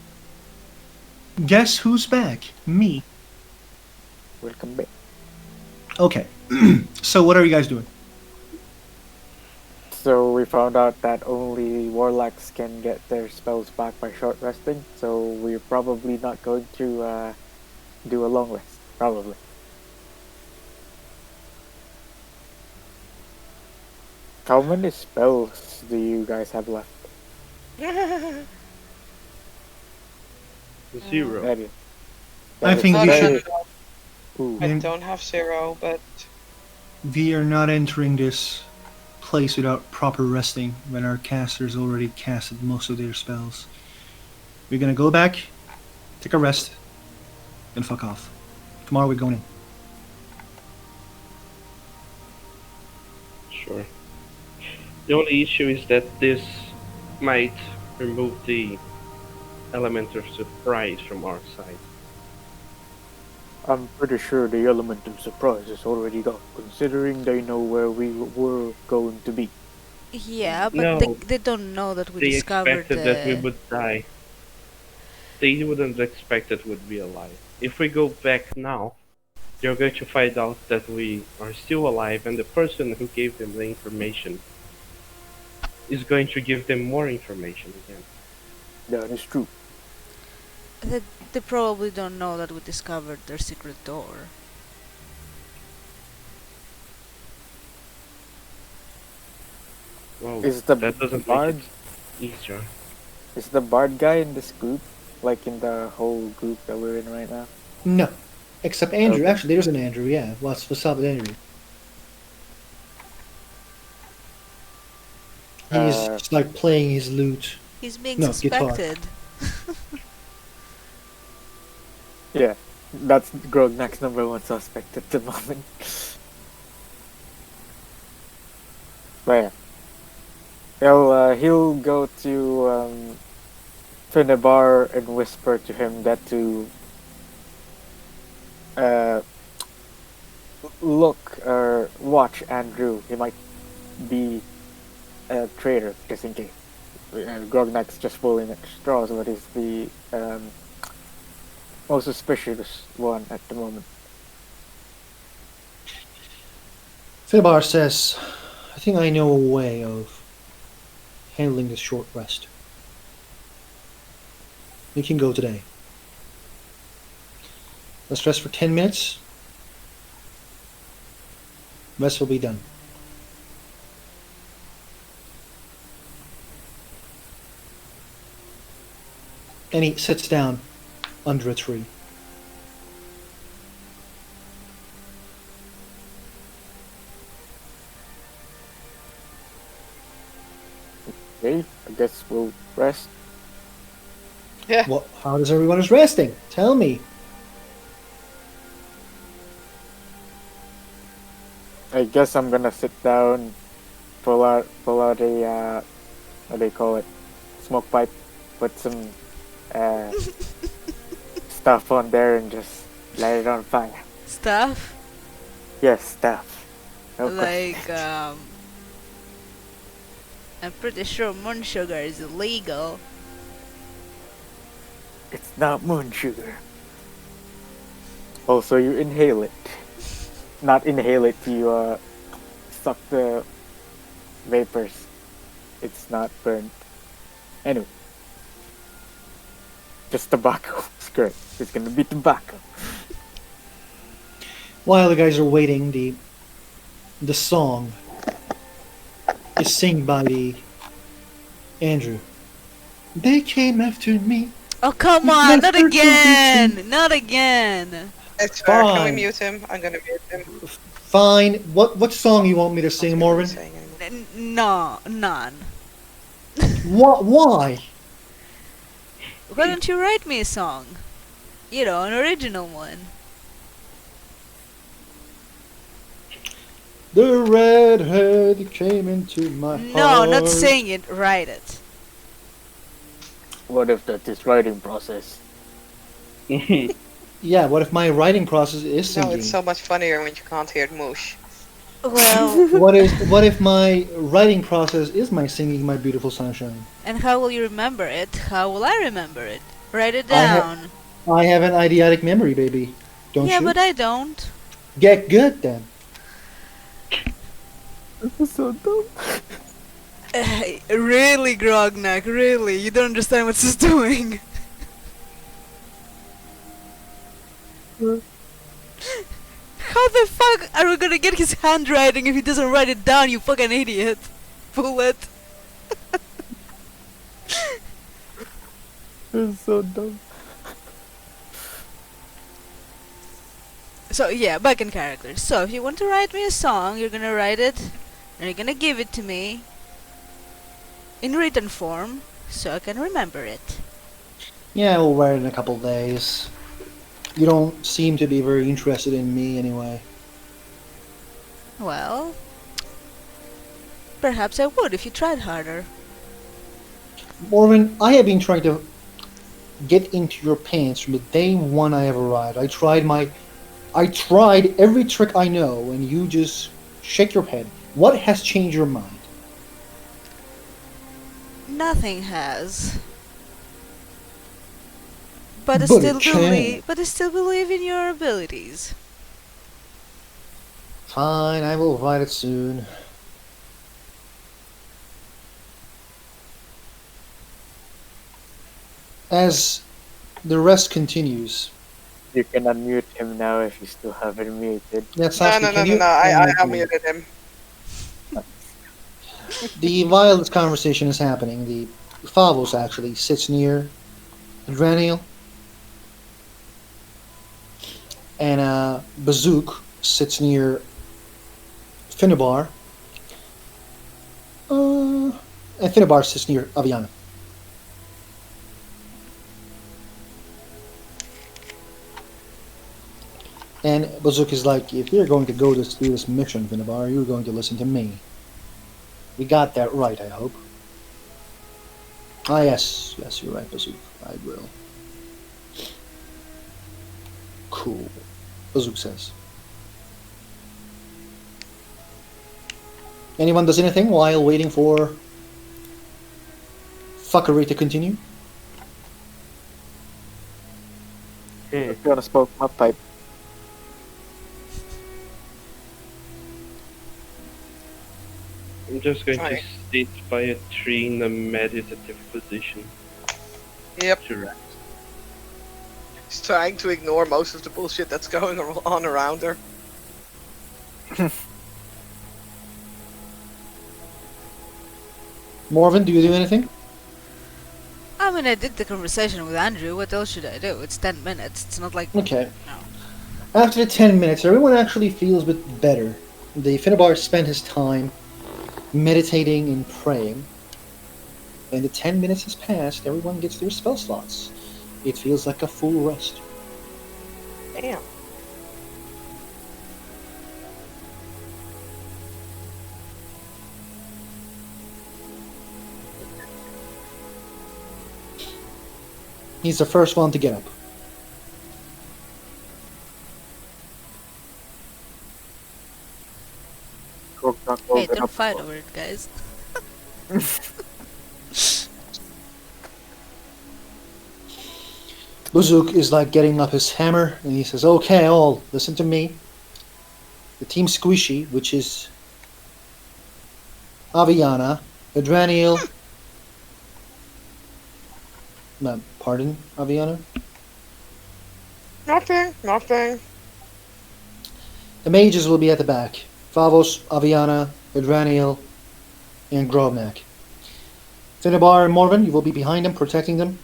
Guess who's back? Me. Welcome back. Okay. So what are you guys doing? So we found out that only warlocks can get their spells back by short resting. So we're probably not going to do a long rest. Probably. How many spells do you guys have left? 0. Eddie? I think No, we no, should. no, Ooh. I don't have 0, but We are not entering this place without proper resting when our casters already casted most of their spells. We're gonna go back, take a rest, and fuck off. Tomorrow we're going in. Sure. The only issue is that this might remove the element of surprise from our side. I'm pretty sure the element of surprise is already gone, considering they know where we were going to be. Yeah, but No. they don't know that we They discovered expected that we would die. They wouldn't expect that we'd be alive. If we go back now, they're going to find out that we are still alive, and the person who gave them the information is going to give them more information again. That is true. They probably don't know that we discovered their secret door. Well, Is the that doesn't bard make it easier. is the bard guy in this group, like in the whole group that we're in right now? No. Except Andrew. Okay. Actually, there's an Andrew, yeah. What's up with Andrew? He's Uh, just like playing his lute. He's being No, guitar. suspected. Yeah, that's Grognak's number one suspect at the moment. But yeah, he'll go to Finnebar and whisper to him that to look or watch Andrew. He might be a traitor, just in case. Grognak's just pulling at straws, but he's the most suspicious one at the moment. Finbar says, I think I know a way of handling this short rest. We can go today. Let's rest for 10 minutes. Rest will be done. And he sits down under a tree. Okay, I guess we'll rest. yeah. What? How does everyone is resting? Tell me. I guess I'm gonna sit down, pull out a what do you call it, smoke pipe, put some stuff on there and just light it on fire. Stuff Yes, stuff. No question. like I'm pretty sure moon sugar is illegal. It's not moon sugar. Also, you inhale it. Not inhale it, you suck the vapors. It's not burnt. Anyway. Just tobacco. Screw it. It's gonna be tobacco. While the guys are waiting, the song is sung by the Andrew. They came after me. Oh come on! Not Never again! Not again! It's fair. Can we Fine. mute him? I'm gonna mute him. Fine. What song you want me to sing, I'm Morven? not saying anymore. No, none. What? Why? Why don't you write me a song? You know, an original one. The redhead came into my heart. No, not sing it, write it. What if that's his writing process? Yeah, what if my writing process is singing? No, it's so much funnier when you can't hear Moosh. Well, What if my writing process is my singing my beautiful sunshine? and how will you remember it? How will I remember it? Write it I ha- down. I have an idiotic memory, baby. Don't Yeah, you? but I don't. Get good then. This is so dumb. Really, Grognak, really? You don't understand what this is doing. How the fuck are we gonna get his handwriting if he doesn't write it down, you fucking idiot? Bullet. This is so dumb. So yeah, back in character. So if you want to write me a song, you're gonna write it, and you're gonna give it to me in written form, so I can remember it. Yeah, we'll write it in a couple days. You don't seem to be very interested in me anyway. Well, perhaps I would if you tried harder. Morven, I have been trying to get into your pants from the day one I ever arrived. I tried every trick I know, and you just shake your head. What has changed your mind? Nothing has. But I But still it can. believe. But I still believe in your abilities. Fine, I will write it soon. As the rest continues, You can unmute him now if you still have it muted. that's No, actually, no, no, can no, you- no. I Oh, unmuted him. While this conversation is happening, the Favos actually sits near Draniel, and Bazook sits near Finnebar, and Finnebar sits near Aviana. And Bazook is like, if you're going to do this mission, Finnebar, you're going to listen to me. We got that right, I hope. Ah, yes, you're right, Bazook. I will. Cool, Bazook says. Anyone does anything while waiting for fuckery to continue? I'm gonna smoke my pipe. I'm just going to Alright. sit by a tree in a meditative position Yep. to rest. He's trying to ignore most of the bullshit that's going on around her. Morven, do you do anything? I mean, I did the conversation with Andrew. What else should I do? It's 10 minutes. It's not like. Okay. No. After the 10 minutes, everyone actually feels a bit better. The Finnebar spent his time meditating and praying. And the 10 minutes has passed, everyone gets their spell slots. It feels like a full rest. Damn. He's the first one to get up. Hey, don't fight over it, guys. Buzuk is like getting up his hammer, and he says, "Okay, all, listen to me. The team Squishy, which is Aviana, Adraniel, no, pardon, Aviana? Nothing. The mages will be at the back. Favos, Aviana, Adraniel, and Grovnak. Finnebar and Morven, you will be behind them, protecting them.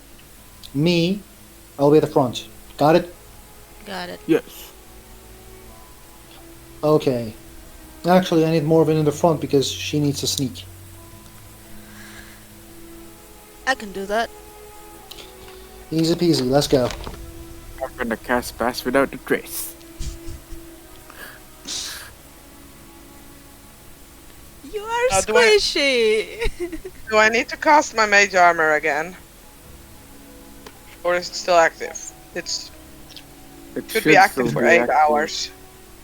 Me, I will be at the front. Got it? Got it. Yes. Okay. Actually, I need Morven in the front because she needs to sneak. I can do that. Easy peasy, let's go. I'm gonna cast Pass Without a Trace. You are Now, do I- squishy. Do I need to cast my mage armor again? Or is it still active? It It should should be active still for be 8 active. hours.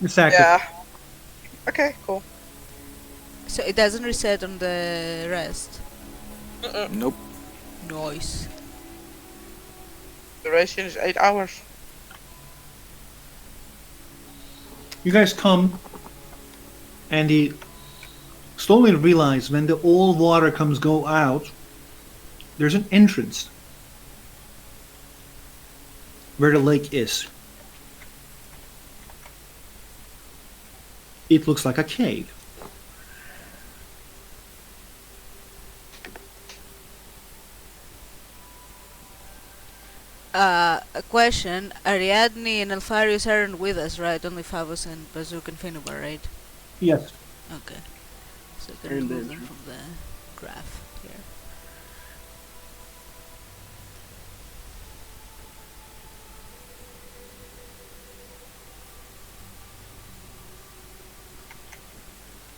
It's active. Yeah. Okay, cool. So it doesn't reset on the rest. Nope. Nice. Duration is 8 hours. You guys come, and you slowly realize when the old water go out, there's an entrance where the lake is. It looks like a cave. A question. Ariadne and Alfarius aren't with us, right? Only Favos and Bazook and Finubar, right? Yes. Okay. So I can Very remove them dangerous. from the graph here.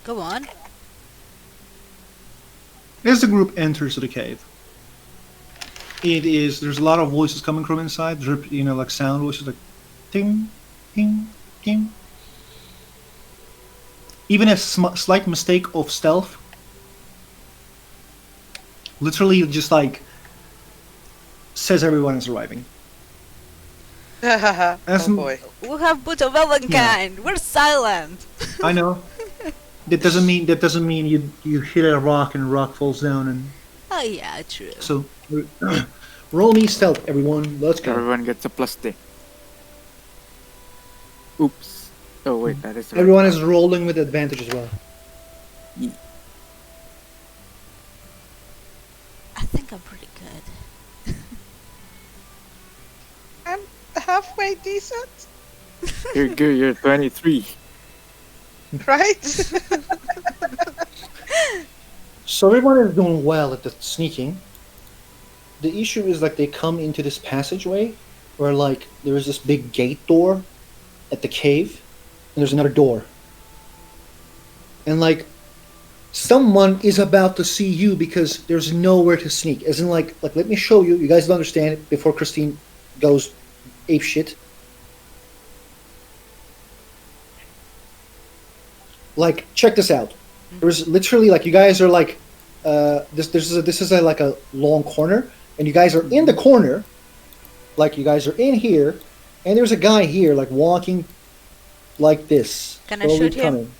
Go on. As the group enters the cave, there's a lot of voices coming from inside, like sound voices, like ting, ting, ting. Even a slight mistake of stealth, literally just like says everyone is arriving. Oh boy. We have Boot of Elvenkind. We're silent. I know. That doesn't mean you hit a rock and a rock falls down, and Oh yeah, true. so roll me stealth, everyone. Let's go. Everyone gets a +10. Oops. Oh wait, that is. the right Everyone one. is rolling with advantage as well. I think I'm pretty good. I'm halfway decent, You're good. You're 23. right? So everyone is doing well at the sneaking. The issue is like they come into this passageway where like there is this big gate door at the cave, and there's another door. And like someone is about to see you because there's nowhere to sneak. As in like let me show you. You guys don't understand it before Christine goes ape shit. Like check this out. There's literally like you guys are like this is like a long corner, and you guys are in the corner, like you guys are in here, and there's a guy here like walking like this. Can I slowly shoot him? coming.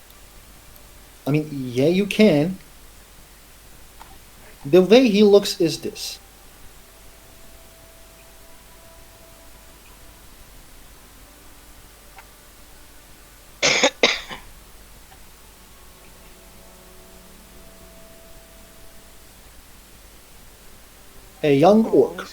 I mean, yeah, you can. The way he looks is this. A young orc.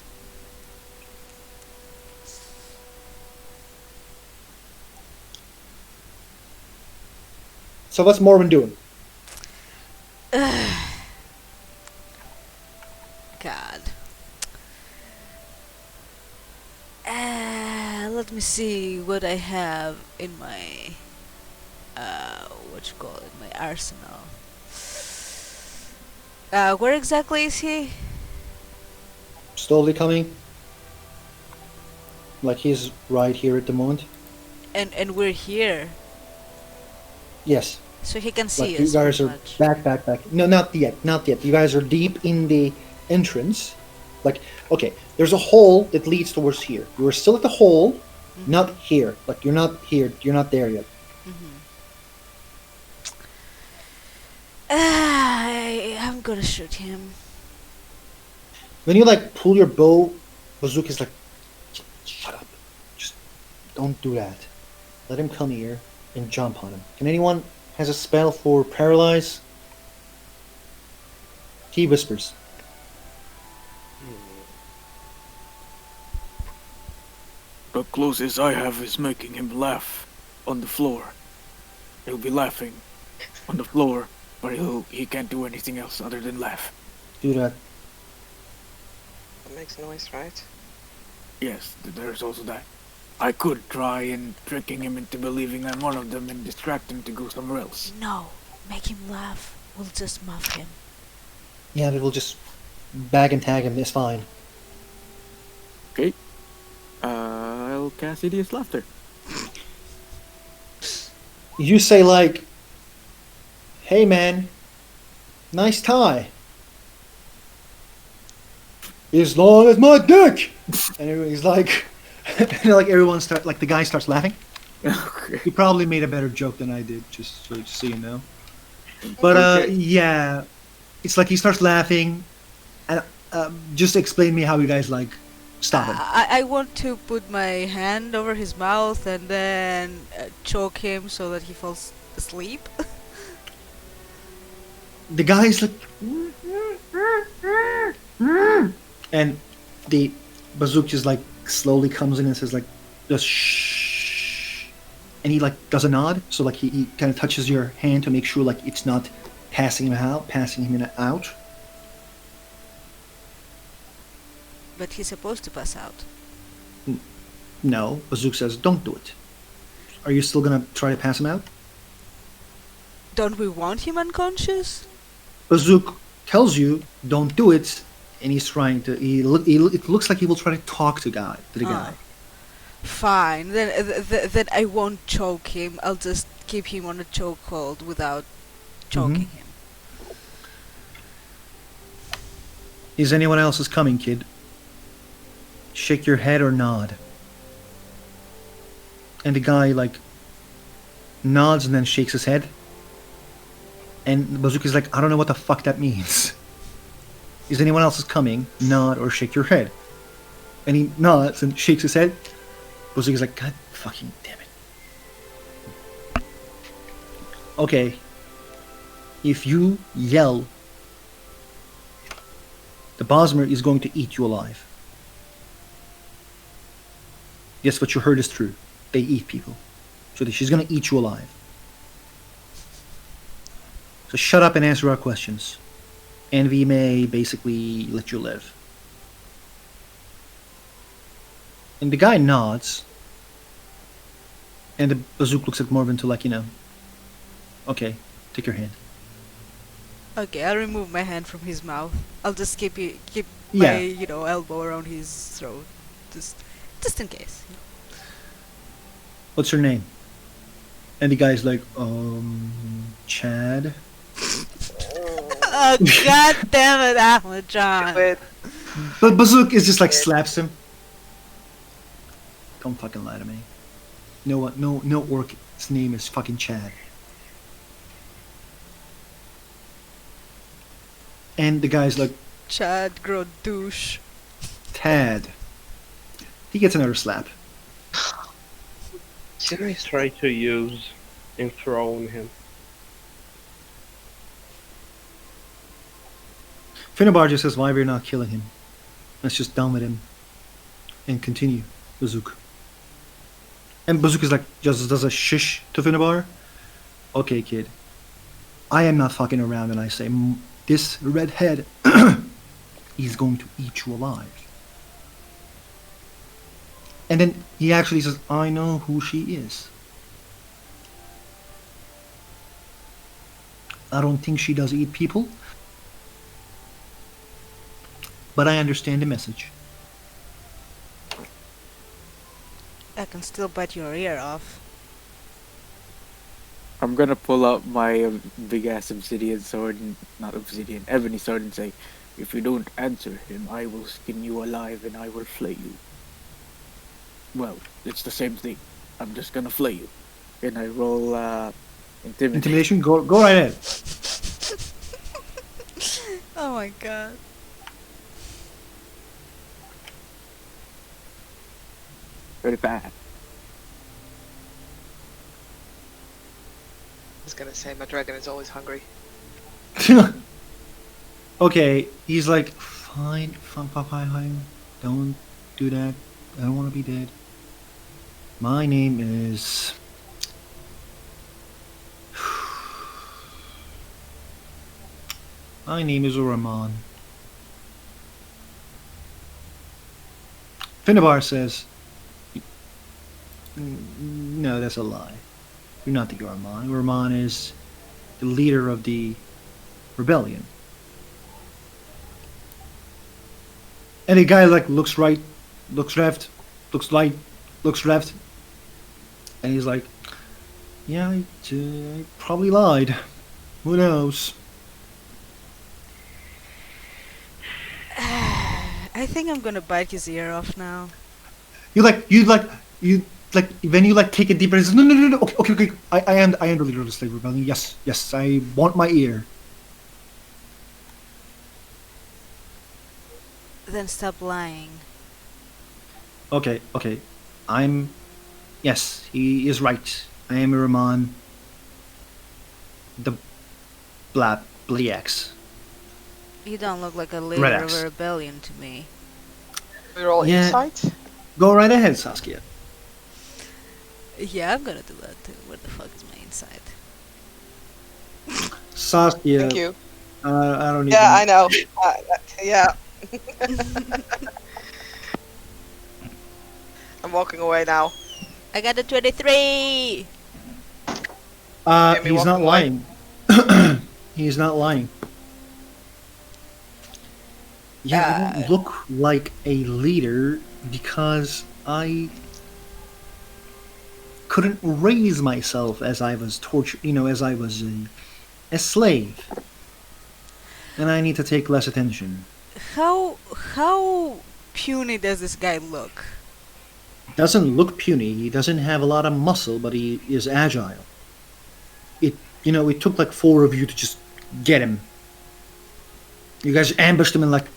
So what's Morven doing? God. Let me see what I have in my what you call it, my arsenal. Where exactly is he? Slowly coming. Like he's right here at the moment. And we're here, Yes. so he can see Like you us. guys pretty are much. back. No, not yet. You guys are deep in the entrance. Like, okay, there's a hole that leads towards here. You are still at the hole, not here. Like you're not here. You're not there yet. I'm gonna shoot him. When you like pull your bow, Bazooka's like, shut up. Just don't do that. Let him come here and jump on him. Can anyone has a spell for paralyze? He whispers. The closest I have is making him laugh on the floor. He'll be laughing on the floor, but he can't do anything else other than laugh. Do that. That makes noise, right? Yes, there's also that. I could try and tricking him into believing I'm one of them and distract him to go somewhere else. No, make him laugh. We'll just muff him. Yeah, but we'll just bag and tag him. It's fine. Okay. I'll cast Hideous Laughter. You say like, "Hey man, nice tie." As long as my dick. And everybody's like, and like everyone start like the guy starts laughing. Okay. You probably made a better joke than I did, just so you know. But Okay. yeah, it's like he starts laughing, and just explain to me how you guys like stop him. I want to put my hand over his mouth and then choke him so that he falls asleep. The guy's like, and the bazooka just like slowly comes in and says like, just shh, and he like does a nod, so like he kind of touches your hand to make sure like it's not passing him out. But he's supposed to pass out. No, Bazooka says, don't do it. Are you still gonna try to pass him out? Don't we want him unconscious? Bazooka tells you, don't do it, and he's trying to. It looks like he will try to talk to the guy. Fine. Then I won't choke him. I'll just keep him on a chokehold without choking him. Is anyone else is coming, kid? Shake your head or nod. And the guy like nods and then shakes his head. And Bazooka's like, I don't know what the fuck that means. Is anyone else is coming? Nod or shake your head. And he nods and shakes his head. Bazooka's like, God fucking damn it. Okay. If you yell, the Bosmer is going to eat you alive. Yes, what you heard is true. They eat people. So she's going to eat you alive. So shut up and answer our questions. And we may basically let you live. And the guy nods. And the Bazooka looks at Morven to like, okay, take your hand. Okay, I'll remove my hand from his mouth. I'll just keep Yeah. my elbow around his throat, just in case. What's your name? And the guy's like, Chad. Oh God damn it, Ahmed John! Wait, But Bazooka is just like slaps him. Don't fucking lie to me. You know what? No orc's name is fucking Chad. And the guy's like, Chad, grow douche. Tad. He gets another slap. Can I try to use enthrone him? Finnabar just says, why we're not killing him. Let's just done with him. And continue, Bazooka. And Bazooka's like, just does a shish to Finnabar. Okay, kid. I am not fucking around and I say, this redhead is going to eat you alive. And then he actually says, I know who she is. I don't think she does eat people. But I understand the message. I can still bite your ear off. I'm gonna pull out my big ass obsidian sword, not obsidian, ebony sword, and say, if you don't answer him, I will skin you alive and I will flay you. Well, it's the same thing. I'm just gonna flay you. And I roll intimidation. Intimidation? Go right ahead. Oh my God. Very bad. I was gonna say my dragon is always hungry. Okay, he's like, fine, don't do that. I don't want to be dead. My name is... My name is Uraman. Finnabar says, No, that's a lie. You're not the Urman. Urman is the leader of the rebellion. And the guy like looks right, looks left, looks right, looks left, and he's like, "Yeah, I probably lied. Who knows?" I think I'm gonna bite his ear off now. You when you like take a deep breath. No, no, no, no. Okay, okay, okay. I am the leader of the slave rebellion. Yes, yes. I want my ear. Then stop lying. Okay, okay. I'm. Yes, he is right. I am Iraman. The Blex. You don't look like a leader Relax. of a rebellion to me. We're all Yeah. inside. Go right ahead, Saskia. Yeah, I'm gonna do that too. Where the fuck is my inside? Saskia. Thank you. I don't even. Yeah, I know. Yeah. I'm walking away now. I got a 23! Jamie, He's not walking lying. He's not lying. Yeah, I don't look like a leader because I couldn't raise myself as I was tortured, as I was a slave. And I need to take less attention. How puny does this guy look? Doesn't look puny, he doesn't have a lot of muscle, but he is agile. It took like 4 of you to just get him. You guys ambushed him and like,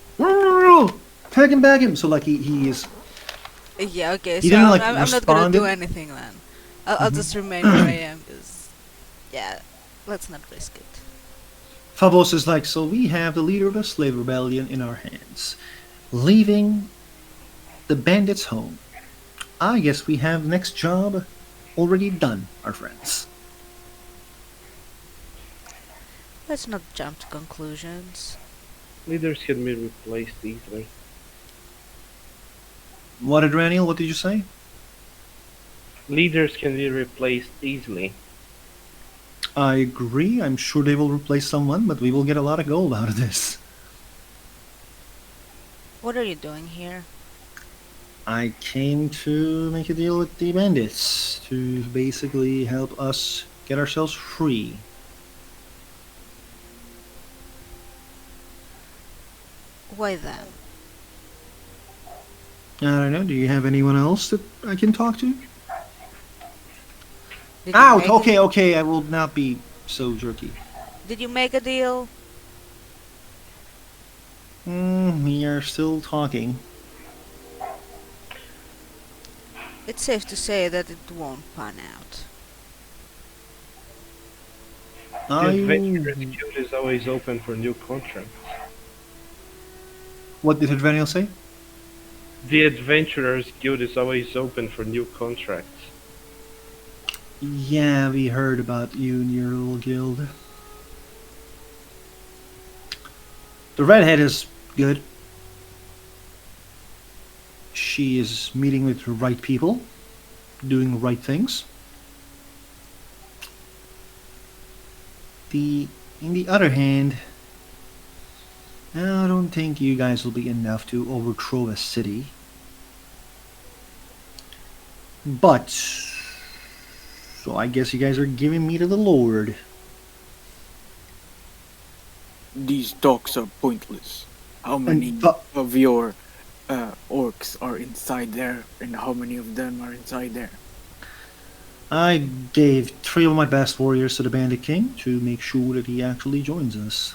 tag him, bag him. So like he is. Yeah, okay, He so didn't, like, I'm not gonna do respond. anything then. I'll just remain where I am, because, yeah, let's not risk it. Phobos is like, so we have the leader of the slave rebellion in our hands, leaving the bandits home. I guess we have next job already done, our friends. Let's not jump to conclusions. Leaders can be replaced easily. What did Raniel? What did you say? Leaders can be replaced easily. I agree. I'm sure they will replace someone, but we will get a lot of gold out of this. What are you doing here? I came to make a deal with the bandits to basically help us get ourselves free. Why them? I don't know. Do you have anyone else that I can talk to? Did you Out! make Okay, okay. I will not be so jerky. Did you make a deal? We are still talking. It's safe to say that it won't pan out. The Adventurers Guild is always open for new contracts. What did Advenial say? The Adventurers Guild is always open for new contracts. Yeah, we heard about you and your little guild. The redhead is good. She is meeting with the right people, doing the right things. In the other hand, I don't think you guys will be enough to overthrow a city. But, so I guess you guys are giving me to the Lord. These talks are pointless. How many but- of your orcs are inside there, and how many of them are inside there? I gave 3 of my best warriors to the Bandit King to make sure that he actually joins us.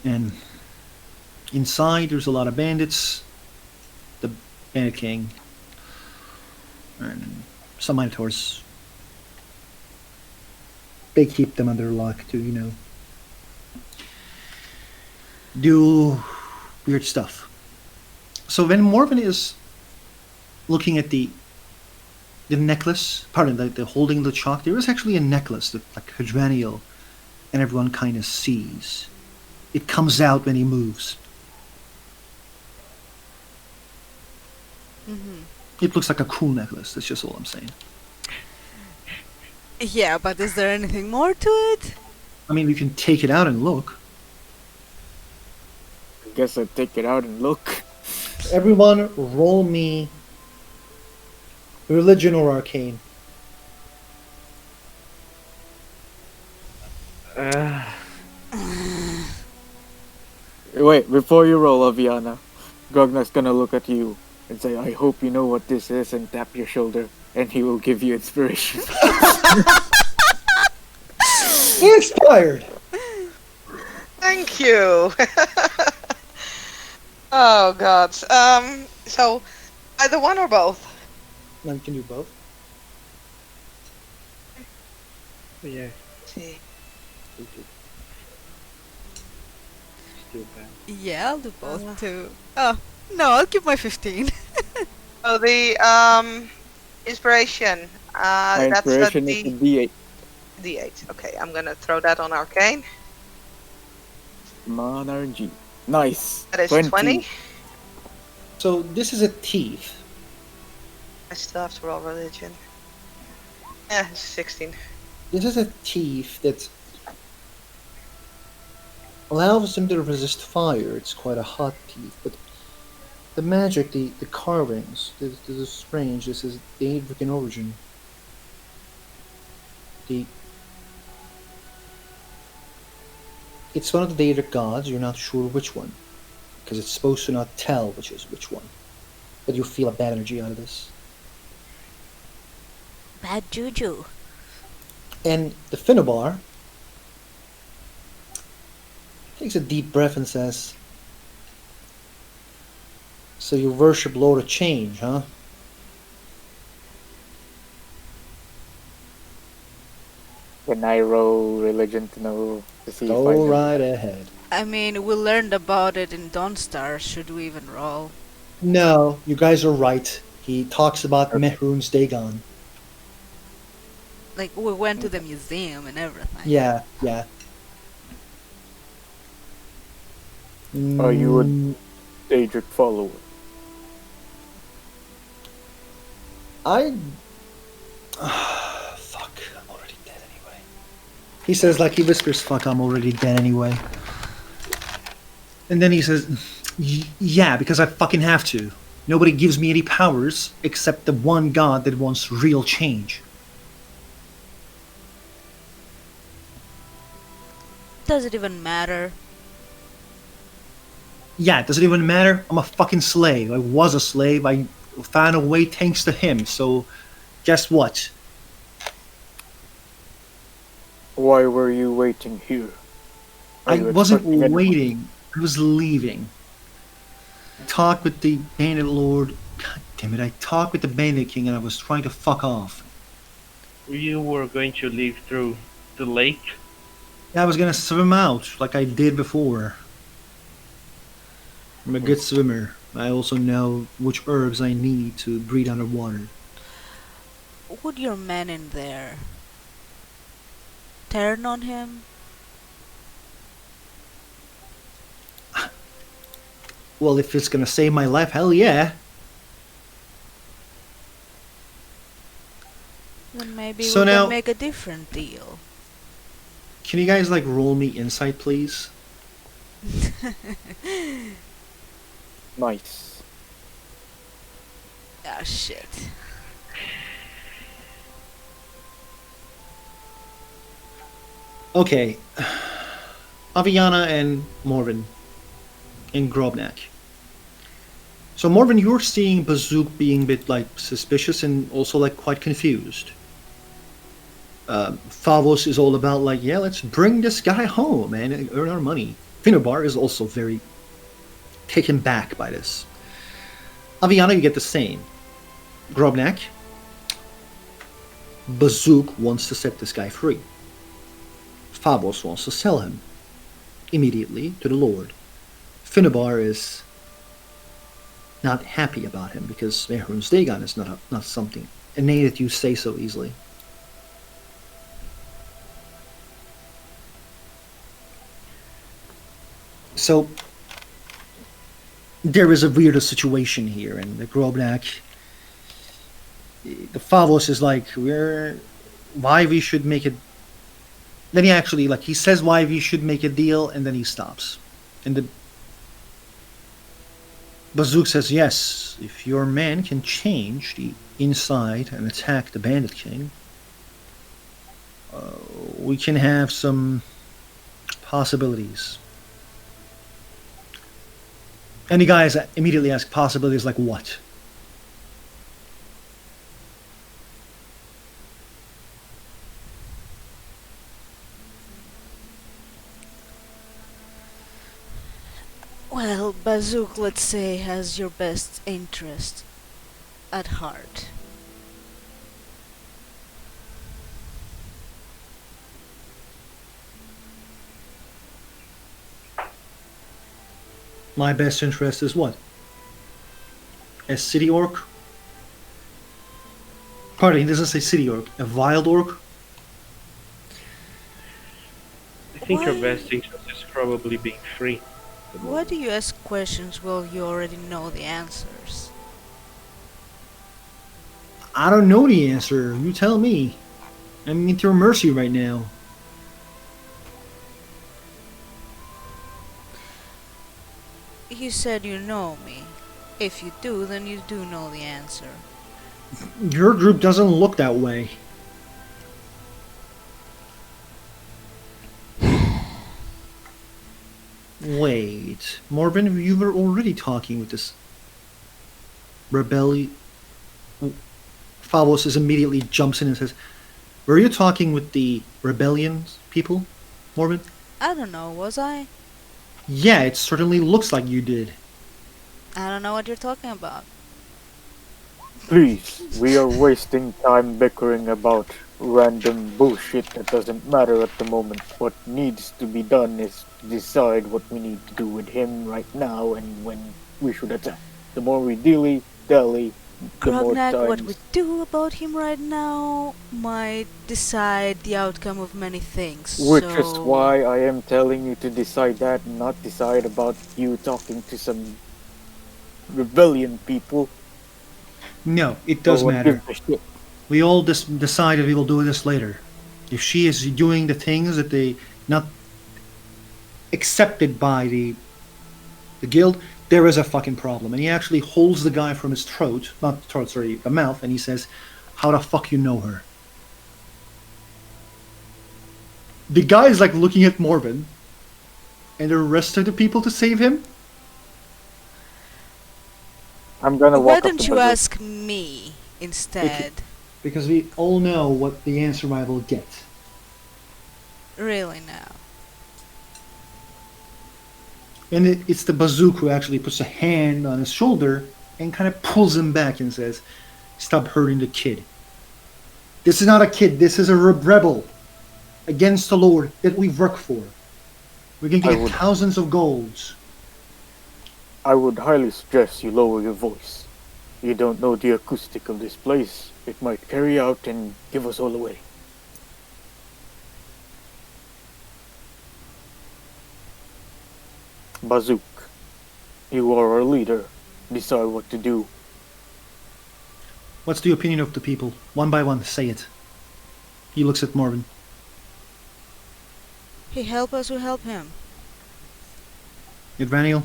And inside there's a lot of bandits, the Bandit King, and some Minotaurs. They keep them under lock to, do weird stuff. So when Morven is looking at the necklace, the holding the chalk, there is actually a necklace that like Hadraniel and everyone kind of sees. It comes out when he moves. Mm-hmm. It looks like a cool necklace. That's just all I'm saying. Yeah, but is there anything more to it? I mean, you can take it out and look. I guess I'd take it out and look. Everyone, roll me religion or arcane. Uh, Wait, before you roll, Aviana, Grognak's gonna look at you and say, I hope you know what this is, and tap your shoulder, and he will give you inspiration. Inspired. Thank you. Oh God. So either one or both. No, you can do both. yeah, Let's see. still bad. Yeah, I'll do both Uh. too. Oh, no, I'll keep my 15. So the inspiration. My That's a inspiration is a D8. D8. Okay, I'm gonna throw that on arcane. Monarchy. Nice. That is 20. So this is a thief. I still have to roll religion. Yeah, 16. This is a thief that allows him to resist fire. It's quite a hot thief, but the magic, the carvings, this is strange. This is Daedric in origin. It's one of the Daedric gods. You're not sure which one, because it's supposed to not tell which is which one. But you feel a bad energy out of this. Bad juju. And the Finnebar takes a deep breath and says, "So you worship Lord of Change, huh?" Can I roll religion to know to see if I Go know? right ahead. I mean, we learned about it in Dawnstar. Should we even roll? No, you guys are right. He talks about Mehrunes Dagon. Like, we went to the museum and everything. Yeah, yeah. Are you a Mm, Daedric follower? I. Fuck, I'm already dead anyway. He says, like, he whispers, "Fuck, I'm already dead anyway." And then he says, "Yeah, because I fucking have to. Nobody gives me any powers except the one god that wants real change." Does it even matter? Yeah, does it even matter? I'm a fucking slave. I was a slave. I found a way thanks to him. So, guess what? Why were you waiting here? Are I you wasn't expecting anyone? waiting. I was leaving. I talked with the Bandit Lord. God damn it! I talked with the Bandit King, and I was trying to fuck off. You were going to leave through the lake? I was gonna swim out like I did before. I'm a good swimmer. I also know which herbs I need to breathe underwater. Would your men in there turn on him? Well, if it's gonna save my life, hell yeah. Then maybe So we now- can make a different deal. Can you guys like roll me insight, please? Nice. Ah, shit. Okay. Aviana and Morven and Grobnak. So Morven, you're seeing Bazook being a bit like suspicious and also like quite confused. Favos is all about like, yeah, let's bring this guy home and earn our money. Finnebar is also very taken back by this. Aviana, you get the same. Grobnak, Bazook wants to set this guy free. Favos wants to sell him immediately to the Lord. Finnebar is not happy about him because Mehrunes Dagon is not something innate that you say so easily. So there is a weirder situation here, and the Grobnak, the Favos is like, why we should make it. Then he actually, like, he says why we should make a deal, and then he stops. And the Bazook says, yes, if your man can change the inside and attack the Bandit King, we can have some possibilities. And the guys immediately ask possibilities like what? Well, Bazook, let's say, has your best interest at heart. My best interest is what? A city orc? Pardon, he doesn't say city orc. A wild orc? I think your Why- best interest is probably being free. at the Why moment. do you ask questions while you already know the answers? I don't know the answer. You tell me. I'm at your mercy right now. You said you know me. If you do, then you do know the answer. Your group doesn't look that way. Wait, Morbin, you were already talking with this rebellion. Favos is immediately jumps in and says, "Were you talking with the rebellion people, Morbin?" I don't know, was I? Yeah, it certainly looks like you did. I don't know what you're talking about. Please, we are wasting time bickering about random bullshit that doesn't matter at the moment. What needs to be done is to decide what we need to do with him right now and when we should attack. The more we dally, the more Grognak, what time. we do about him right now might decide the outcome of many things. Which is so why I am telling you to decide that, not decide about you talking to some rebellion people. No, it does or what matter. gives a shit. We all decided we will do this later. If she is doing the things that they not accepted by the guild, there is a fucking problem. And he actually holds the guy from his throat, not the throat, sorry, the mouth, and he says, "How the fuck you know her?" The guy is like looking at Morbin, and the rest of the people to save him. I'm gonna why walk up don't to you Bazook. ask me instead? Because we all know what the answer I will get. Really now. And it's the Bazook who actually puts a hand on his shoulder and kind of pulls him back and says, "Stop hurting the kid. This is not a kid. This is a rebel against the Lord that we work for. We're going to I get would- thousands of golds." I would highly suggest you lower your voice. You don't know the acoustic of this place. It might carry out and give us all away. Bazook, you are our leader. Decide what to do. What's the opinion of the people? One by one, say it. He looks at Morbin. He help us, we help him. Edvaniel?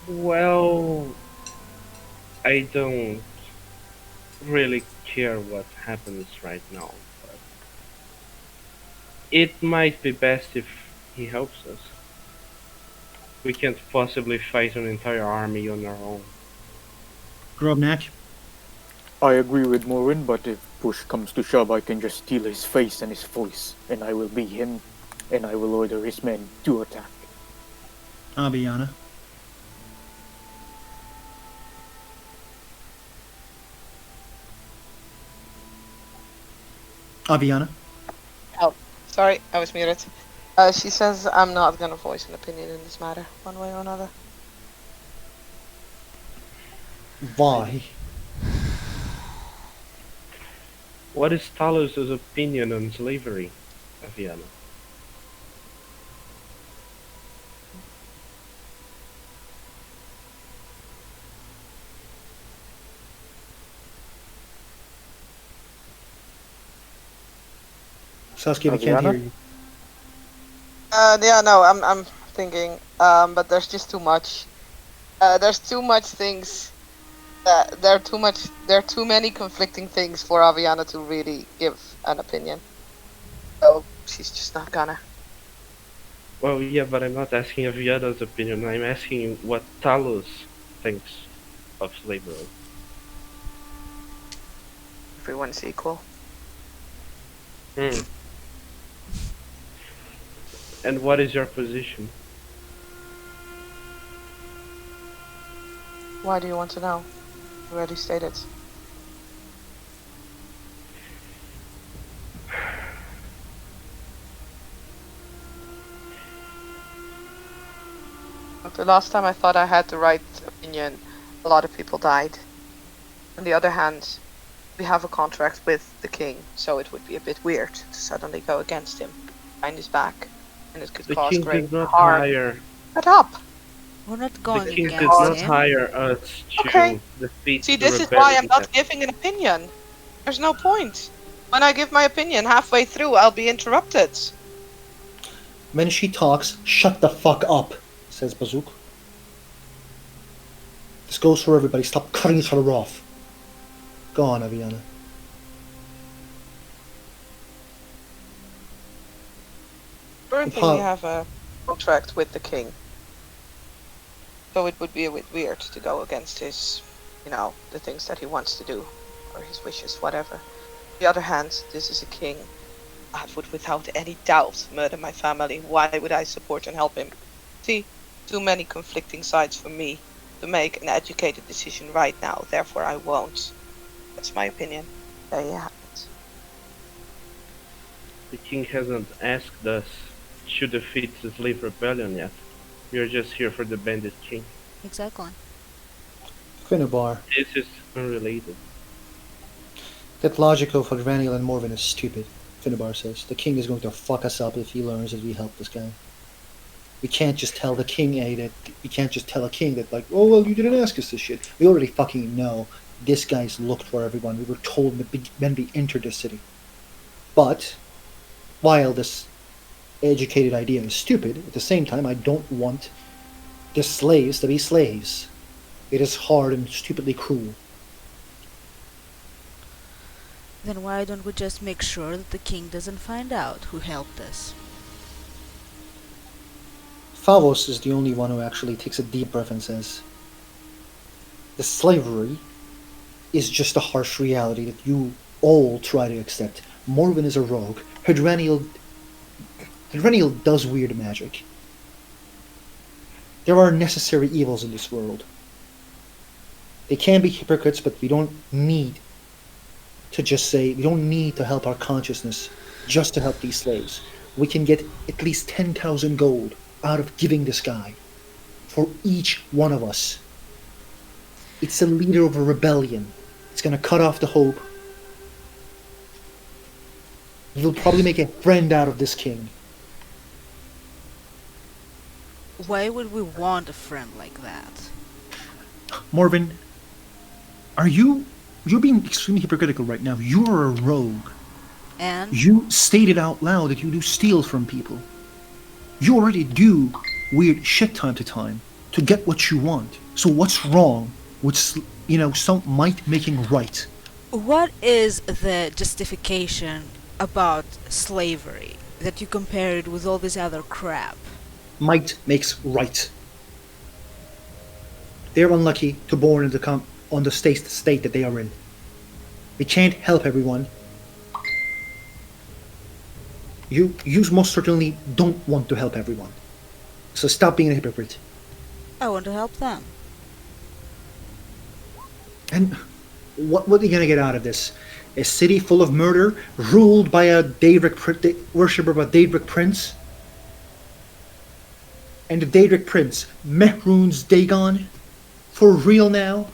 Well, I don't really care what happens right now, but it might be best if he helps us. We can't possibly fight an entire army on our own. Grobnak? I agree with Morin, but if push comes to shove, I can just steal his face and his voice, and I will be him, and I will order his men to attack. Abiana? Aviana? Sorry, I was muted. She says I'm not gonna voice an opinion in this matter, one way or another. Why? What is Talos' opinion on slavery, Aviana? Saskia, we can't Aviana? hear you. Yeah, no, I'm thinking, but there's just too much. There's too much things. There are too many conflicting things for Aviana to really give an opinion. So she's just not gonna. Well, yeah, but I'm not asking Aviana's opinion. I'm asking what Talos thinks of slavery. Everyone's equal. Hmm. And what is your position? Why do you want to know? You already stated. The last time I thought I had the right opinion, a lot of people died. On the other hand, we have a contract with the king, so it would be a bit weird to suddenly go against him behind his back, and it could The cause king great did not harm. hire. Shut up! We're not The going king did against not him. hire us to Okay. defeat See, the this is why I'm rebellion not that- giving an opinion. There's no point. When I give my opinion halfway through, I'll be interrupted. When she talks, shut the fuck up, says Bazook. This goes for everybody. Stop cutting each other off. Go on, Aviana. Currently, How- we have a contract with the king. So it would be a bit weird to go against his, the things that he wants to do, or his wishes, whatever. On the other hand, this is a king that would without any doubt murder my family. Why would I support and help him? See, too many conflicting sides for me to make an educated decision right now, therefore I won't. That's my opinion. There you have it. The king hasn't asked us to defeat the slave rebellion yet. We are just here for the bandit king. Exactly. Finnebar. This is unrelated. That logic of Raniel and Morven is stupid, Finnebar says. The king is going to fuck us up if he learns that we help this guy. We can't just tell the king, that we can't just tell a king that, like, oh, well, you didn't ask us this shit. We already fucking know this guy's looked for everyone. We were told when we entered the city. But, while this educated idea is stupid, at the same time, I don't want the slaves to be slaves. It is hard and stupidly cruel. Then why don't we just make sure that the king doesn't find out who helped us? Favos is the only one who actually takes a deep breath and says, the slavery is just a harsh reality that you all try to accept. Morven is a rogue. Hydraniel does weird magic. There are necessary evils in this world. They can be hypocrites, but we don't need to just say, we don't need to help our consciousness just to help these slaves. We can get at least 10,000 gold out of giving this guy for each one of us. It's the leader of a rebellion. It's gonna cut off the hope. We'll probably make a friend out of this king. Why would we want a friend like that? Morven, you're being extremely hypocritical right now. You're a rogue. And You stated out loud that you do steal from people. You already do weird shit time to time to get what you want. So what's wrong with, some might making right? what is the justification about slavery that you compare it with all this other crap? Might makes right. They're unlucky to born into on the state that they are in. We can't help everyone. You most certainly don't want to help everyone. So stop being a hypocrite. I want to help them. And what are you gonna get out of this? A city full of murder, ruled by a worshipper of a Daedric prince? And the Daedric prince, Mehrunes Dagon? For real now?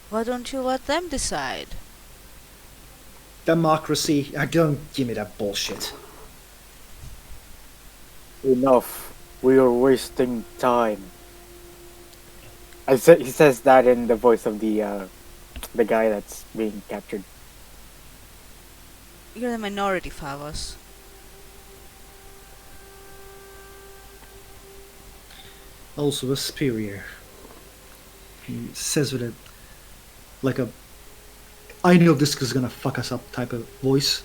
Why don't you let them decide? Democracy. Don't give me that bullshit. Enough. We are wasting time. He says that in the voice of the guy that's being captured. You're the minority, Favos. Also a superior. He says with a like a I know this is gonna fuck us up type of voice.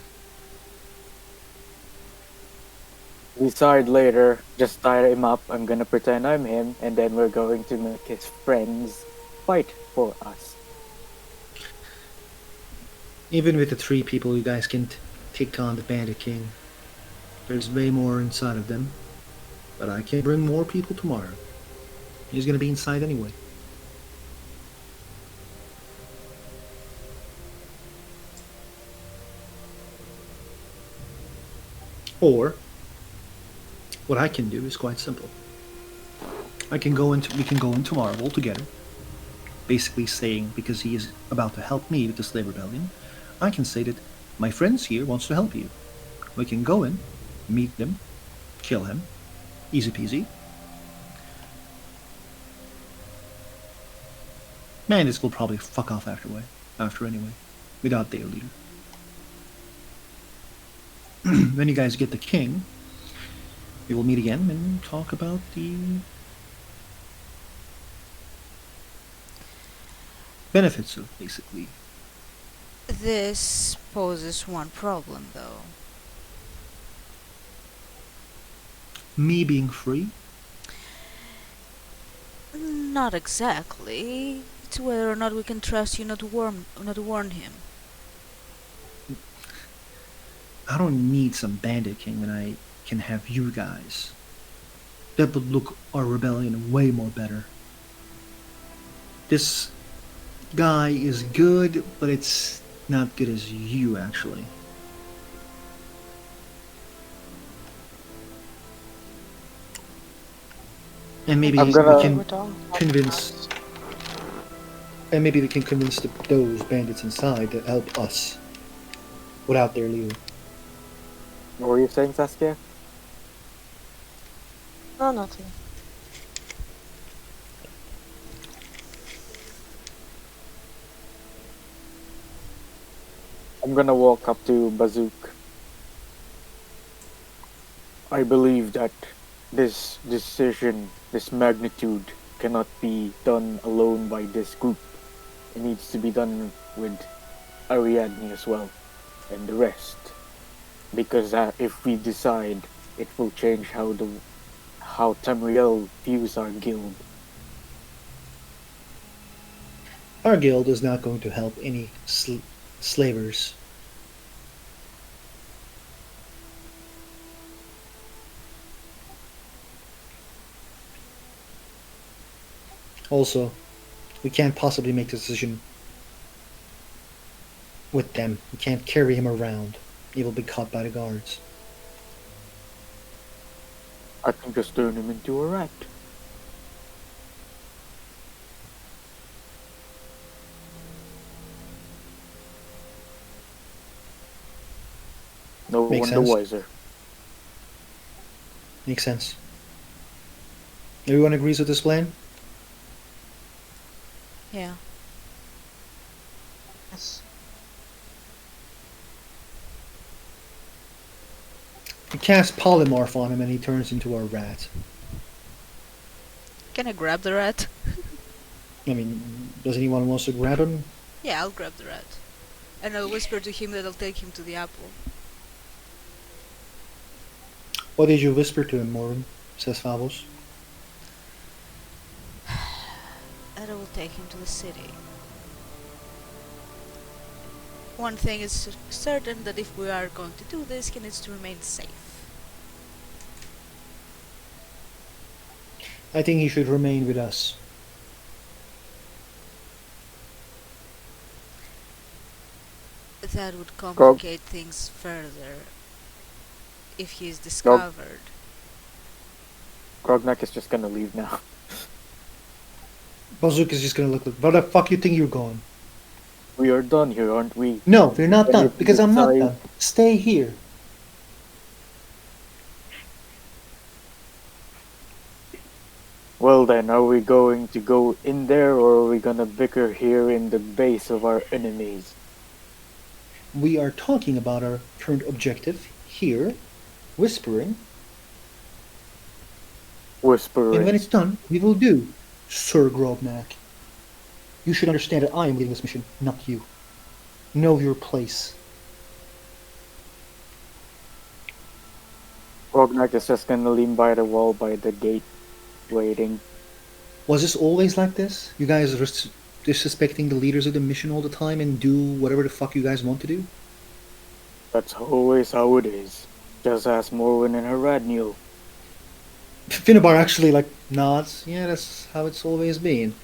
Decide later. Just tie him up. I'm gonna pretend I'm him, and then we're going to make his friends fight for us. Even with the 3 people, you guys can take on the Bandit King. There's way more inside of them, but I can bring more people tomorrow. He's gonna be inside anyway. Or what I can do is quite simple. We can go in tomorrow all together. Basically saying because he is about to help me with the slave rebellion, I can say that my friends here wants to help you. We can go in, meet them, kill him, easy peasy. Bandits will probably fuck off after anyway, without their leader. When you guys get the king, we will meet again and talk about the benefits of basically. This poses one problem, though. Me being free? Not exactly. It's whether or not we can trust you not to warn him. I don't need some bandit king when I can have you guys. That would look our rebellion way more better. This guy is good, but it's not good as you actually. And maybe I'm we gonna- can We're done. convince, and maybe we can convince those bandits inside to help us without their leader. What were you saying, Saskia? No, nothing. I'm gonna walk up to Bazook. I believe that this decision, this magnitude, cannot be done alone by this group. It needs to be done with Ariadne as well, and the rest. Because if we decide, it will change how Tamriel views our guild. Our guild is not going to help any slavers. Also, we can't possibly make the decision with them. We can't carry him around. He will be caught by the guards. I can just turn him into a rat. No Makes one the sense. wiser. Makes sense. Everyone agrees with this plan? Yeah. Yes. We cast polymorph on him and he turns into a rat. Can I grab the rat? I mean, does anyone wants to grab him? Yeah, I'll grab the rat. And I'll whisper to him that I'll take him to the apple. What did you whisper to him, Morin? Says Favos. And I will take him to the city. One thing is certain, that if we are going to do this, he needs to remain safe. I think he should remain with us. That would complicate things further if he is discovered. Grognak is just gonna leave now. Bazook is just gonna look like, where the fuck you think you're going? We are done here, aren't we? No, we're not And done, if we because I'm not decide- done. Stay here. Well then, are we going to go in there or are we gonna bicker here in the base of our enemies? We are talking about our current objective here, whispering, Whispering. and when it's done, we will do, Sir Grognak. You should understand that I am leading this mission, not you. Know your place. Rognak is just gonna lean by the wall by the gate, waiting. Was this always like this? You guys are just disrespecting the leaders of the mission all the time and do whatever the fuck you guys want to do? That's always how it is. Just ask Morwen and Haradniel. Finnabar actually like nods. Yeah, that's how it's always been.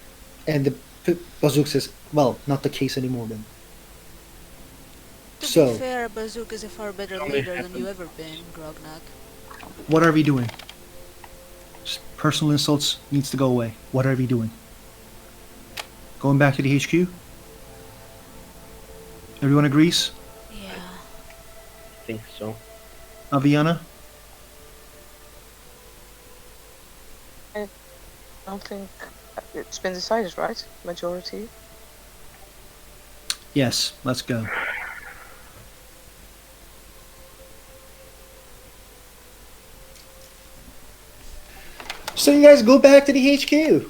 And the Bazook says, well, not the case anymore then. To So- be fair, Bazook is a far better Only leader than happened- you ever been, Grognak. What are we doing? Just personal insults needs to go away. What are we doing? Going back to the HQ? Everyone agrees? Yeah. I think so. Aviana? I don't think it's been decided, right? Majority. Yes, let's go. So you guys go back to the HQ.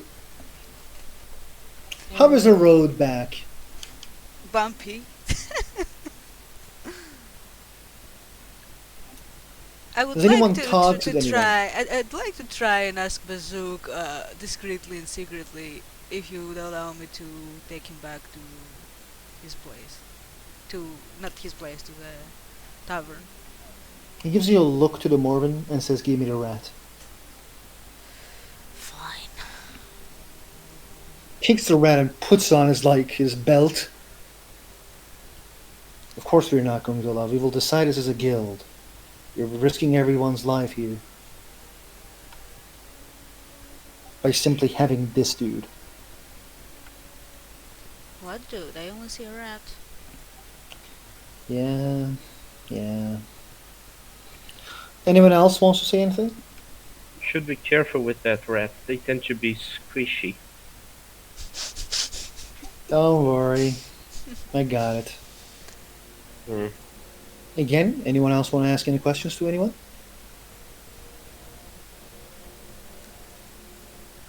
How is the road back? Bumpy. I would Does anyone like talk to to anyone? try. I'd like to try and ask Bazook discreetly and secretly if you would allow me to take him back to his place. To not his place, to the tavern. He gives you a look to the Morven and says, give me the rat. Fine. Takes the rat and puts on his belt. Of course we're not going to allow. We will decide this as a guild. You're risking everyone's life here. By simply having this dude. What dude? I only see a rat. Yeah. Anyone else wants to say anything? Should be careful with that rat. They tend to be squishy. Don't worry. I got it. Hmm. Again, anyone else want to ask any questions to anyone?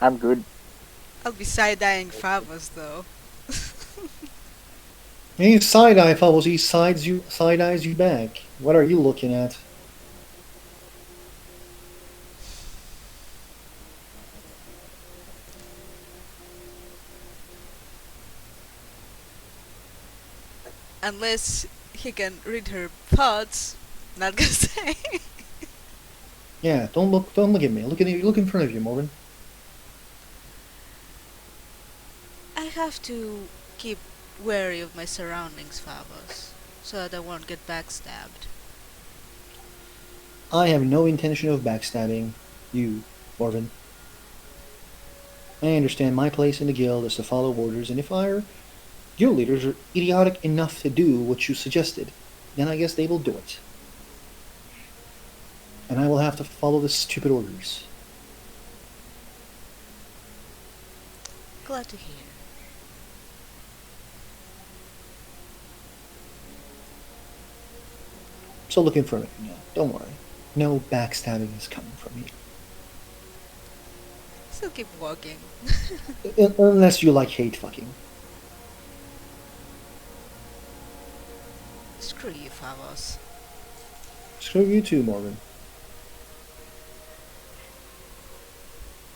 I'm good. I'll be side-eyeing Favos though. He side-eye follows, he side-eyes you back. What are you looking at? Unless he can read her thoughts. Not gonna say. Yeah, don't look at me. Look in front of you, Morgan. I have to keep wary of my surroundings, Favos, so that I won't get backstabbed. I have no intention of backstabbing you, Morven. I understand my place in the guild is to follow orders, and if our guild leaders are idiotic enough to do what you suggested, then I guess they will do it. And I will have to follow the stupid orders. Glad to hear. So look in front of you now. Don't worry. No backstabbing is coming from you. Still keep walking. Unless you like hate fucking. Screw you, Favos. Screw you too, Morgan.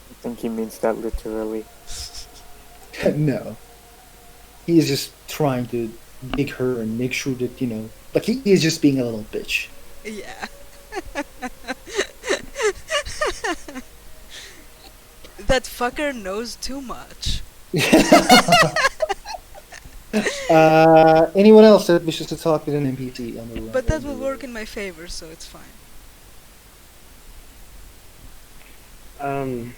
I think he means that literally. No. He is just trying to dig her and make sure that, like he is just being a little bitch. Yeah. That fucker knows too much. Anyone else that wishes to talk with an NPC on the road? But that will work in my favor, so it's fine. I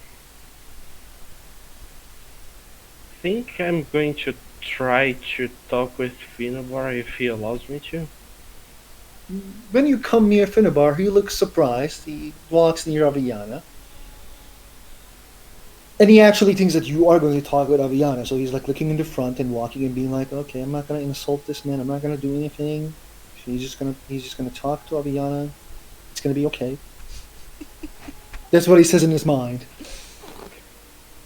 think I'm going to try to talk with Finabar if he allows me to? When you come near Finnabar, he looks surprised. He walks near Aviana. And he actually thinks that you are going to talk with Aviana, so he's like looking in the front and walking and being like, "Okay, I'm not gonna insult this man. I'm not gonna do anything. He's just gonna talk to Aviana. It's gonna be okay." That's what he says in his mind.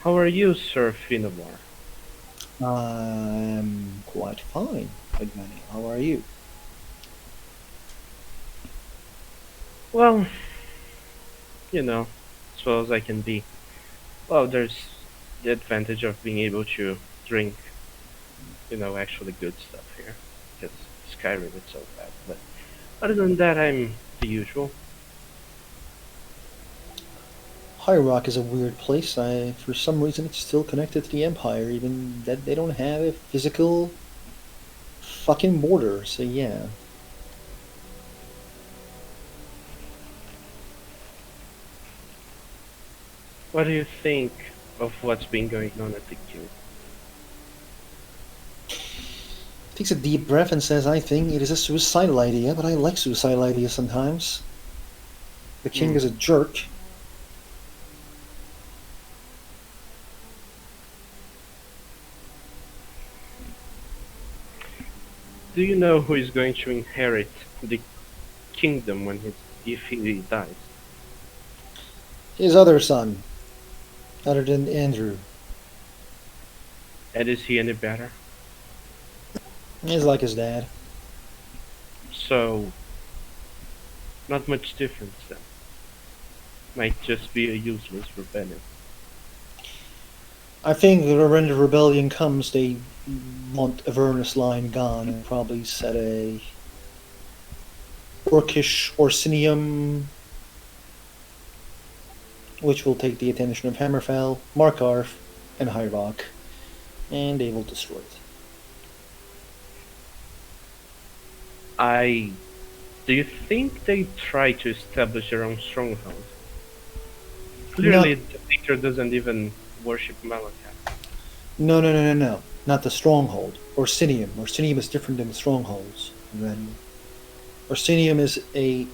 How are you, Sir Finabar? I'm quite fine, Aviana. How are you? Well, you know, as well as I can be. Well, there's the advantage of being able to drink, actually good stuff here. Because Skyrim is so bad. But other than that, I'm the usual. High Rock is a weird place. For some reason, it's still connected to the Empire, even that they don't have a physical fucking border. So yeah. What do you think of what's been going on at the queue? Takes a deep breath and says, "I think it is a suicidal idea, but I like suicidal ideas sometimes. The king is a jerk." Do you know who is going to inherit the kingdom if he dies? His other son, other than Andrew, And is he any better? is like his dad. So, not much difference then. Might just be a useless rebellion. I think that when the rebellion comes, they want Avernus line gone and probably set a Orcish Orsinium, which will take the attention of Hammerfell, Markarth, and High Rock, and they will destroy it. Do you think they try to establish their own stronghold? Clearly, the Victor doesn't even worship Malakai. No. Not the stronghold. Orsinium. Orsinium is different than the strongholds. Orsinium is a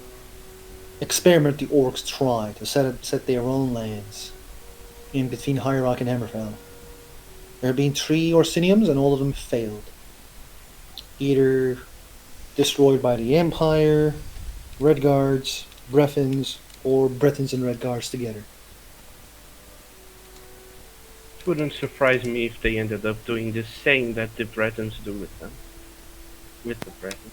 experiment the orcs try to set their own lands in between High Rock and Hammerfell. There have been 3 Orsiniums and all of them failed. Either destroyed by the Empire, Redguards, Brethons, or Brethons and Redguards together. It wouldn't surprise me if they ended up doing the same that the Bretons do with them. With the Bretons.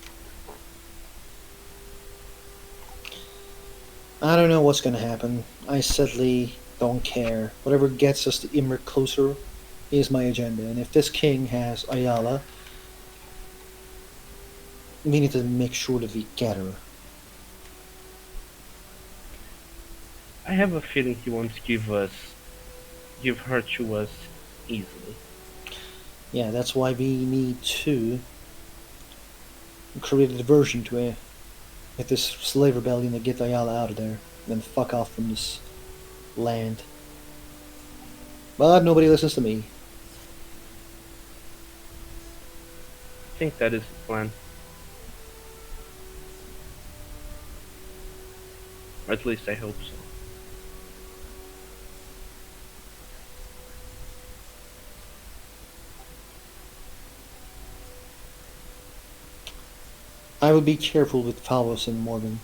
I don't know what's gonna happen. I sadly don't care. Whatever gets us to Imric closer is my agenda. And if this king has Ayala, we need to make sure that we get her. I have a feeling he won't give her to us easily. Yeah, that's why we need to create a diversion to get this slave rebellion to get Ayala out of there. Then fuck off from this land. But nobody listens to me. I think that is the plan. Or at least I hope so. I would be careful with Falos and Morgan.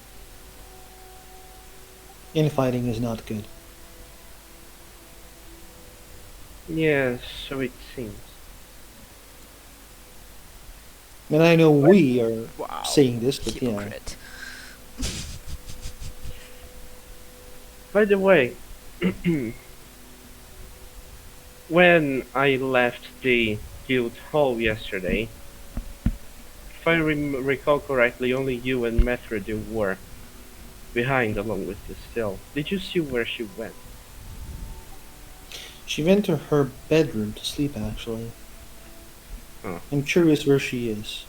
Infighting is not good. Yes, so it seems. And I know we are Wow. saying this, but yeah. Hypocrite. By the way, when I left the guild hall yesterday, if I recall correctly, only you and Methridil were behind along with Estelle. Did you see where she went? She went to her bedroom to sleep, actually. Oh. I'm curious where she is.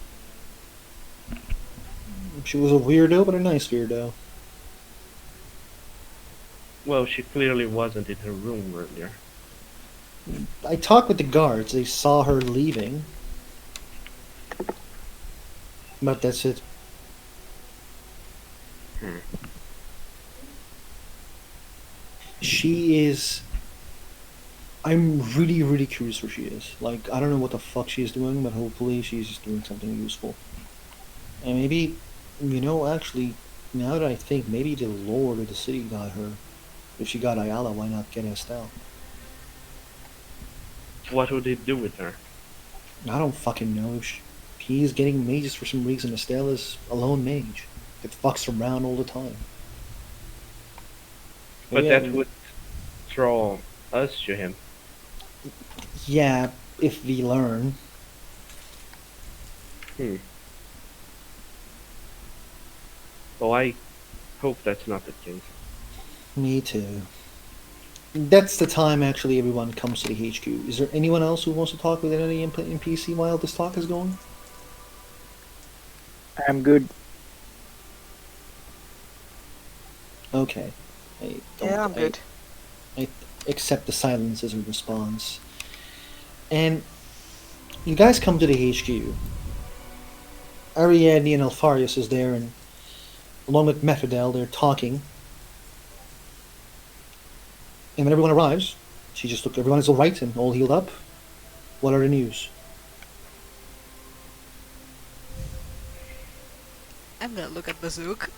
She was a weirdo, but a nice weirdo. Well, she clearly wasn't in her room earlier. I talked with the guards. They saw her leaving. But that's it. She is. I'm really, really curious where she is. Like, I don't know what the fuck she's doing, but hopefully she's just doing something useful. And maybe, actually, now that I think, maybe the Lord of the city got her. If she got Ayala, why not get Estelle? What would he do with her? I don't fucking know. He's getting mages for some reason. Estelle is a lone mage that fucks around all the time. But Yeah, that would draw us to him. Yeah, if we learn. Well, I hope that's not the case. Me too. That's the time actually everyone comes to the HQ. Is there anyone else who wants to talk with any NPC while this talk is going? I'm good. Okay. Yeah, I'm good. I accept the silence as a response. And you guys come to the HQ. Ariadne and Alfarius is there, and along with Methadel, they're talking. And when everyone arrives, she just looked. Everyone is all right and all healed up. What are the news? I'm gonna look at Bazook.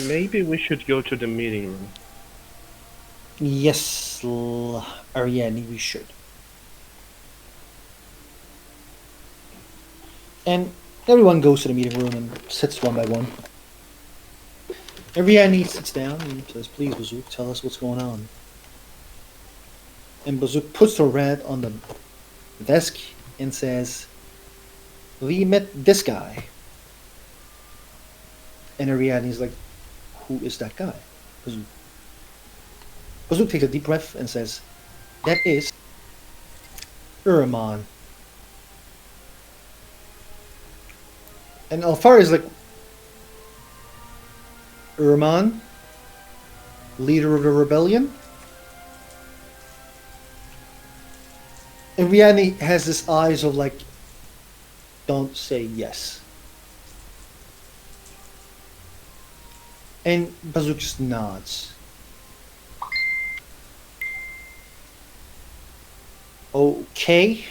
Maybe we should go to the meeting room. Yes, Ariadne, we should. And everyone goes to the meeting room and sits one by one. Ariadne sits down and says, "Please, Bazook, tell us what's going on." And Bazook puts her red on the desk and says, "We met this guy." And Ariadne's like, "Who is that guy?" Bazook. Bazook takes a deep breath and says, "That is Uraman." And Alfar is like, "Uraman? Leader of the rebellion?" And Ariadne has this eyes of like, "Don't say yes." And Bazook just nods. Okay.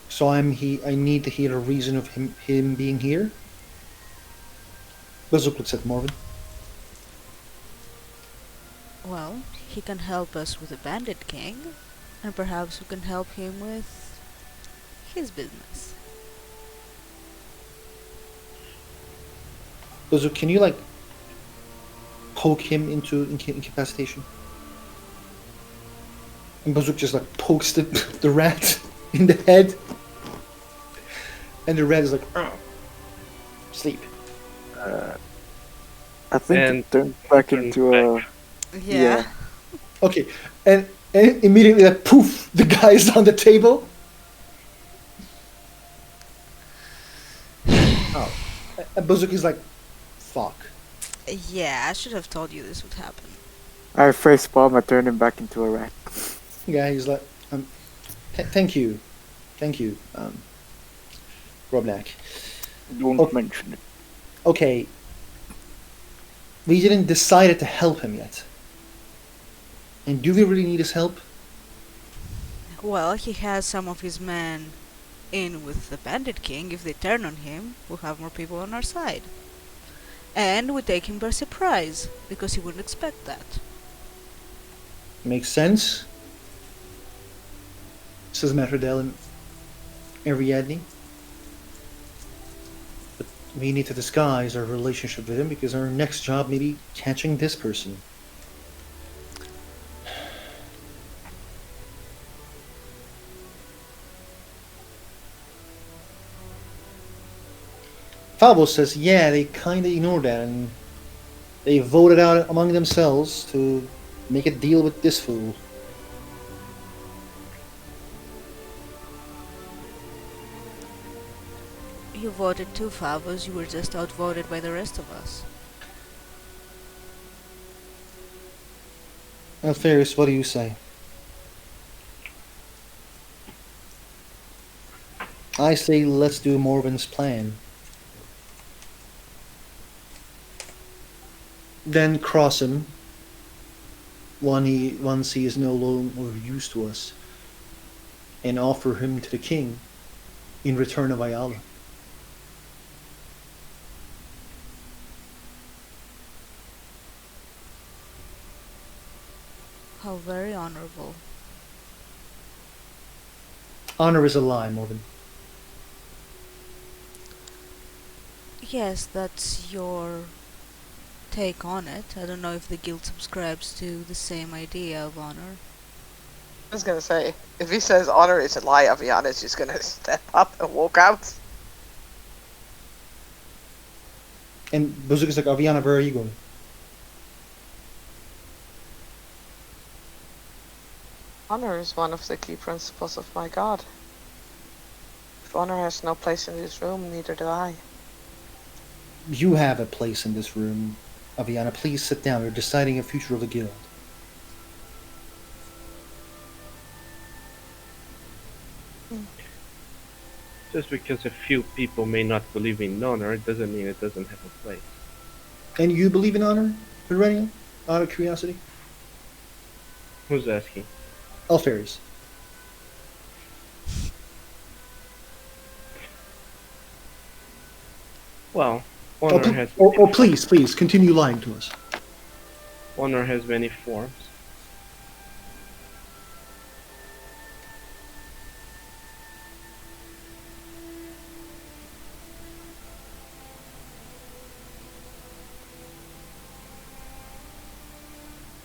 So I need to hear a reason of him being here. Bazook looks at Morgan. Well, he can help us with the Bandit King, and perhaps we can help him with his business. Bazook, can you like poke him into incapacitation? And Bazook just like pokes the rat in the head. And the rat is like, "Oh, sleep." I think And it turned back turn into back. a. Yeah. Okay, and immediately like poof, the guy is on the table. Oh, and Bazook is like, "Fuck." Yeah, I should have told you this would happen. I face palm, I turned him back into a rat. Yeah, he's like, thank you, Robnak. Don't Oh. mention it. Okay, we didn't decide to help him yet. And do we really need his help? Well, he has some of his men in with the Bandit King. If they turn on him, we'll have more people on our side. And we take him by surprise, because he wouldn't expect that. Makes sense, says Matradel and Ariadne. But we need to disguise our relationship with him because our next job may be catching this person. Falbo says, yeah, they kinda ignored that and they voted out among themselves to make a deal with this fool. You voted too, Favos. You were just outvoted by the rest of us. Alfarius, what do you say? I say let's do Morven's plan. Then cross him once he is no longer of use to us, and offer him to the king in return of Ayala. How very honorable. Honor is a lie, Morven. Yes, that's your take on it. I don't know if the guild subscribes to the same idea of honor. I was gonna say, if he says honor is a lie, Aviana's just gonna step up and walk out. And Bazooka's like, Aviana, where are you going? Honor is one of the key principles of my god. If honor has no place in this room, neither do I. You have a place in this room. Aviana, please sit down. We're deciding the future of the guild. Just because a few people may not believe in honor, it doesn't mean it doesn't have a place. And you believe in honor, Perennial? Out of curiosity? Who's asking? Alferes. Well, Or, honor has or please, continue lying to us. honor has many forms.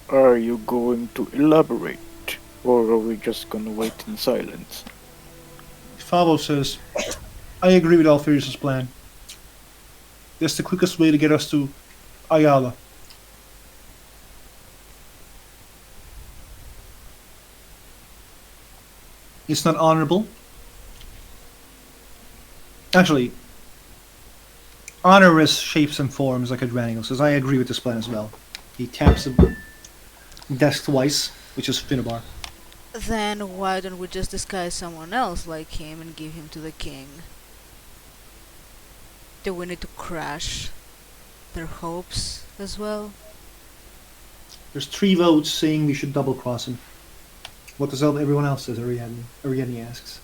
Are you going to elaborate, or are we just gonna wait in silence? Favo says, I agree with Alferes' plan. That's the quickest way to get us to Ayala. It's not honorable. Actually, honor is shapes and forms, like Adranio says. I agree with this plan as well. He taps the desk twice, which is Finnabar. Then why don't we just disguise someone else like him and give him to the king? Do we need to crash their hopes as well? There's 3 votes saying we should double cross him. What does everyone else says? Ariadne asks.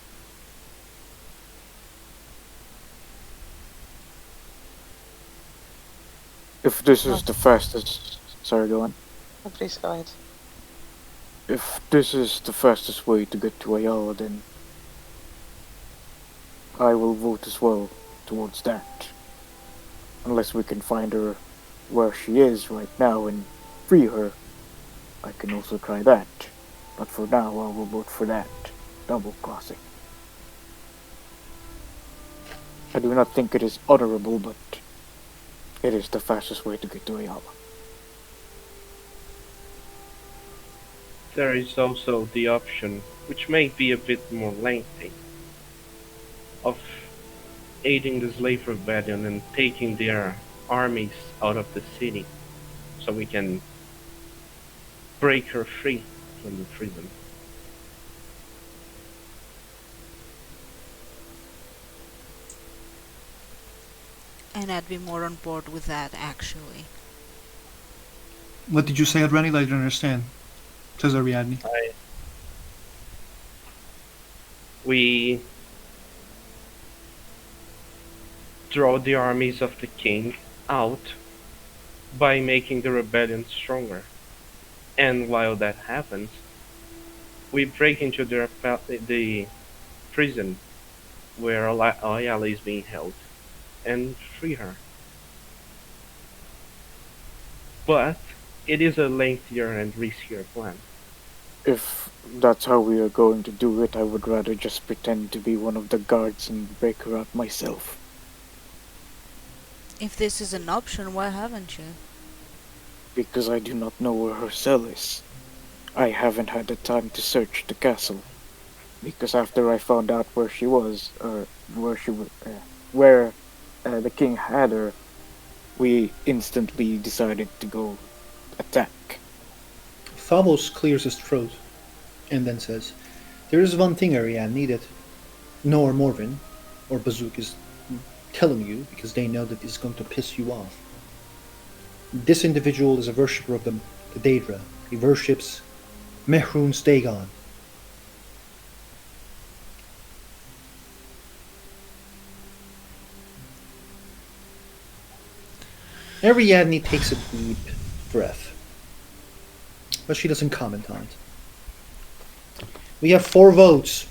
If this is the fastest... Sorry, go on. Oh, please go ahead. If this is the fastest way to get to Ayala, then I will vote as well towards that. Unless we can find her where she is right now and free her, I can also try that. But for now, I will vote for that. Double crossing. I do not think it is honorable, but it is the fastest way to get to Ayala. There is also the option, which may be a bit more lengthy, of aiding the slave rebellion and taking their armies out of the city, so we can break her free from the prison. And I'd be more on board with that, actually. What did you say, Adranio? I didn't understand. Says Ariadne. We draw the armies of the king out by making the rebellion stronger. And while that happens, we break into the prison where Ayala is being held and free her. But it is a lengthier and riskier plan. If that's how we are going to do it, I would rather just pretend to be one of the guards and break her out myself. If this is an option, why haven't you? Because I do not know where her cell is. I haven't had the time to search the castle. Because after I found out where she was, or where the king had her, we instantly decided to go attack. Favos clears his throat and then says, there is one thing, Ariadne, that, nor Morven, or Bazook is telling you because they know that it's going to piss you off. This individual is a worshipper of the Daedra. He worships Mehrunes Dagon. Ariadne takes a deep breath, but she doesn't comment on it. We have 4 votes.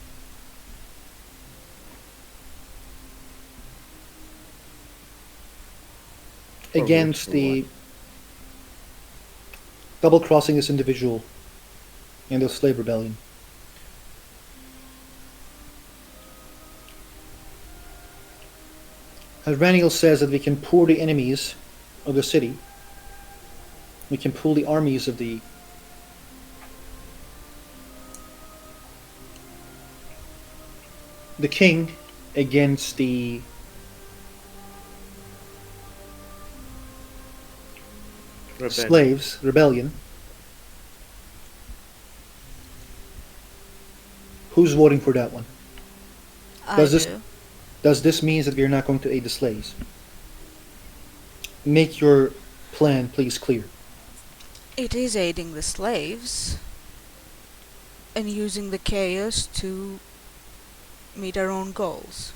Against for the double crossing this individual and the slave rebellion. As Raniel says that we can pour the enemies of the city, we can pull the armies of the king against the Rebellion. slaves rebellion. Who's voting for that one? I Does this- do. Does this mean that we're not going to aid the slaves? Make your plan, please, clear. It is aiding the slaves and using the chaos to meet our own goals.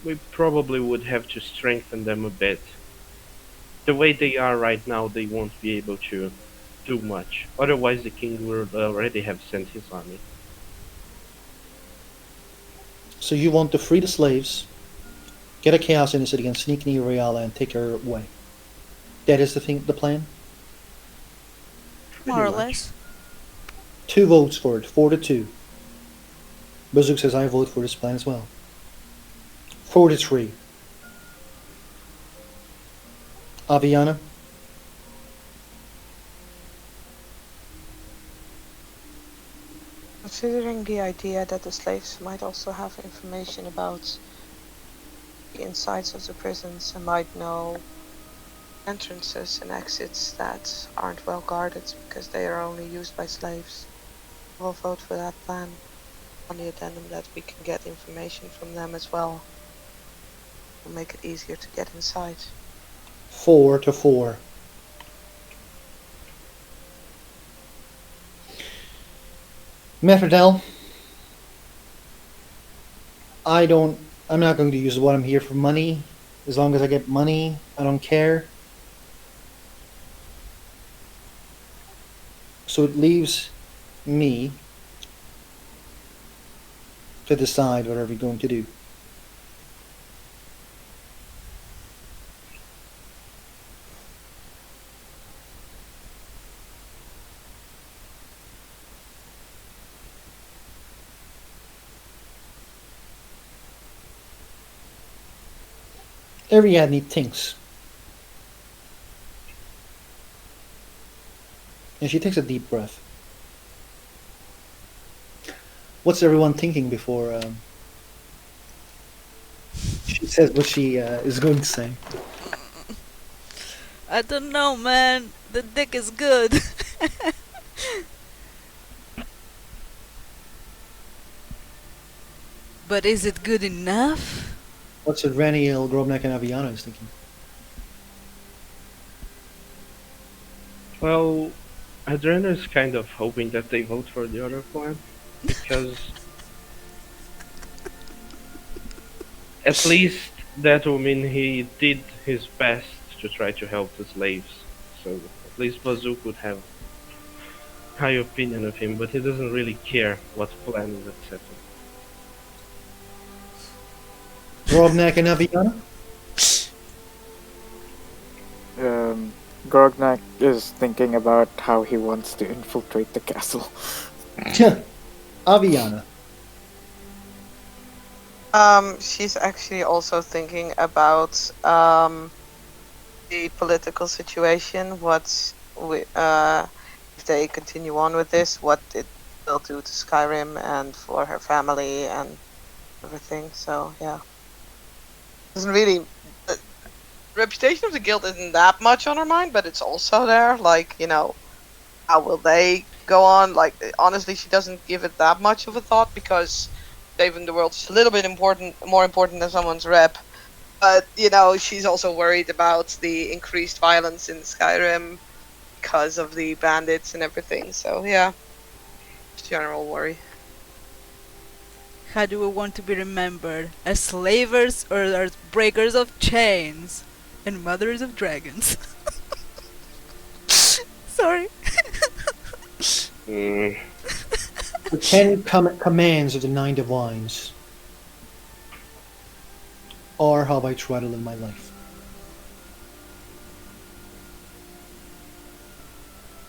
We probably would have to strengthen them a bit. The way they are right now, they won't be able to do much. Otherwise, the king would already have sent his army. So you want to free the slaves, get a chaos in the city, and sneak near Reala and take her away. That is the plan? More or much. less. 2 votes for it, 4-2. Bazook says I vote for this plan as well. 4-3. Aviana? Considering the idea that the slaves might also have information about the insides of the prisons and might know entrances and exits that aren't well guarded because they are only used by slaves, we'll vote for that plan on the addendum that we can get information from them as well. Will make it easier to get inside. 4-4. Metherdel, I'm not going to use what I'm here for money. As long as I get money, I don't care. So it leaves me to decide what are we going to do. Ariadne thinks. And she takes a deep breath. What's everyone thinking before she says what she is going to say? I don't know, man. The dick is good. But is it good enough? What's what Raniel, Grobnak, and Aviana is thinking? Well, Adrena is kind of hoping that they vote for the other plan, because at least that will mean he did his best to try to help the slaves. So at least Bazook would have high opinion of him, but he doesn't really care what plan is accepted. Grobnak and Aviana? Grognak is thinking about how he wants to infiltrate the castle. Aviana. She's actually also thinking about the political situation. What if they continue on with this? What it will do to Skyrim and for her family and everything. So yeah, doesn't really. The reputation of the guild isn't that much on her mind, but it's also there. Like, you know, how will they go on. Like, honestly, she doesn't give it that much of a thought because saving the world is a little bit more important than someone's rep. But, you know, she's also worried about the increased violence in Skyrim because of the bandits and everything. So, yeah, general worry. How do we want to be remembered? As slavers or as breakers of chains and mothers of dragons? Sorry. Mm, The 10 commands of the 9 divines are how I try to live my life.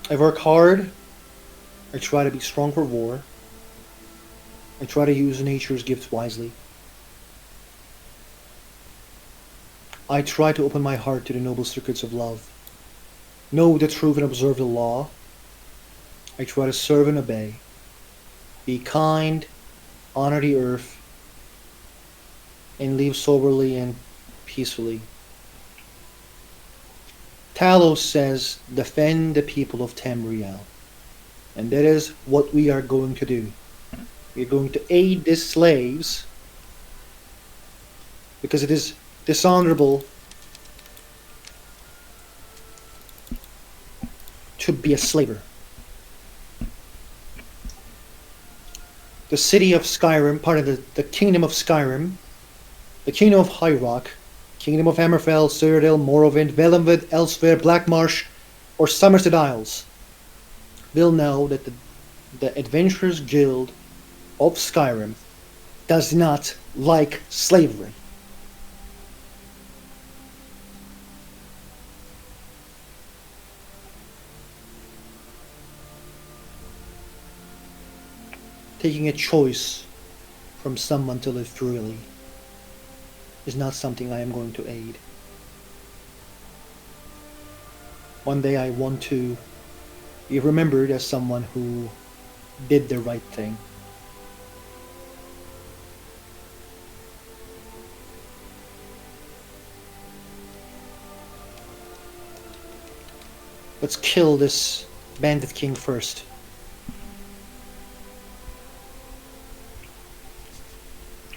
I work hard. I try to be strong for war. I try to use nature's gifts wisely. I try to open my heart to the noble secrets of love. Know the truth and observe the law. I try to serve and obey. Be kind, honor the earth, and live soberly and peacefully. Talos says, defend the people of Tamriel. And that is what we are going to do. We're going to aid these slaves because it is dishonorable to be a slaver. The city of Skyrim, part of the kingdom of Skyrim, the kingdom of High Rock, kingdom of Hammerfell, Cyrodiil, Morrowind, Velenwood, Elsewhere, Blackmarsh, or Somerset Isles, will know that the Adventurers Guild of Skyrim does not like slavery. Taking a choice from someone to live freely is not something I am going to aid. One day I want to be remembered as someone who did the right thing. Let's kill this bandit king first.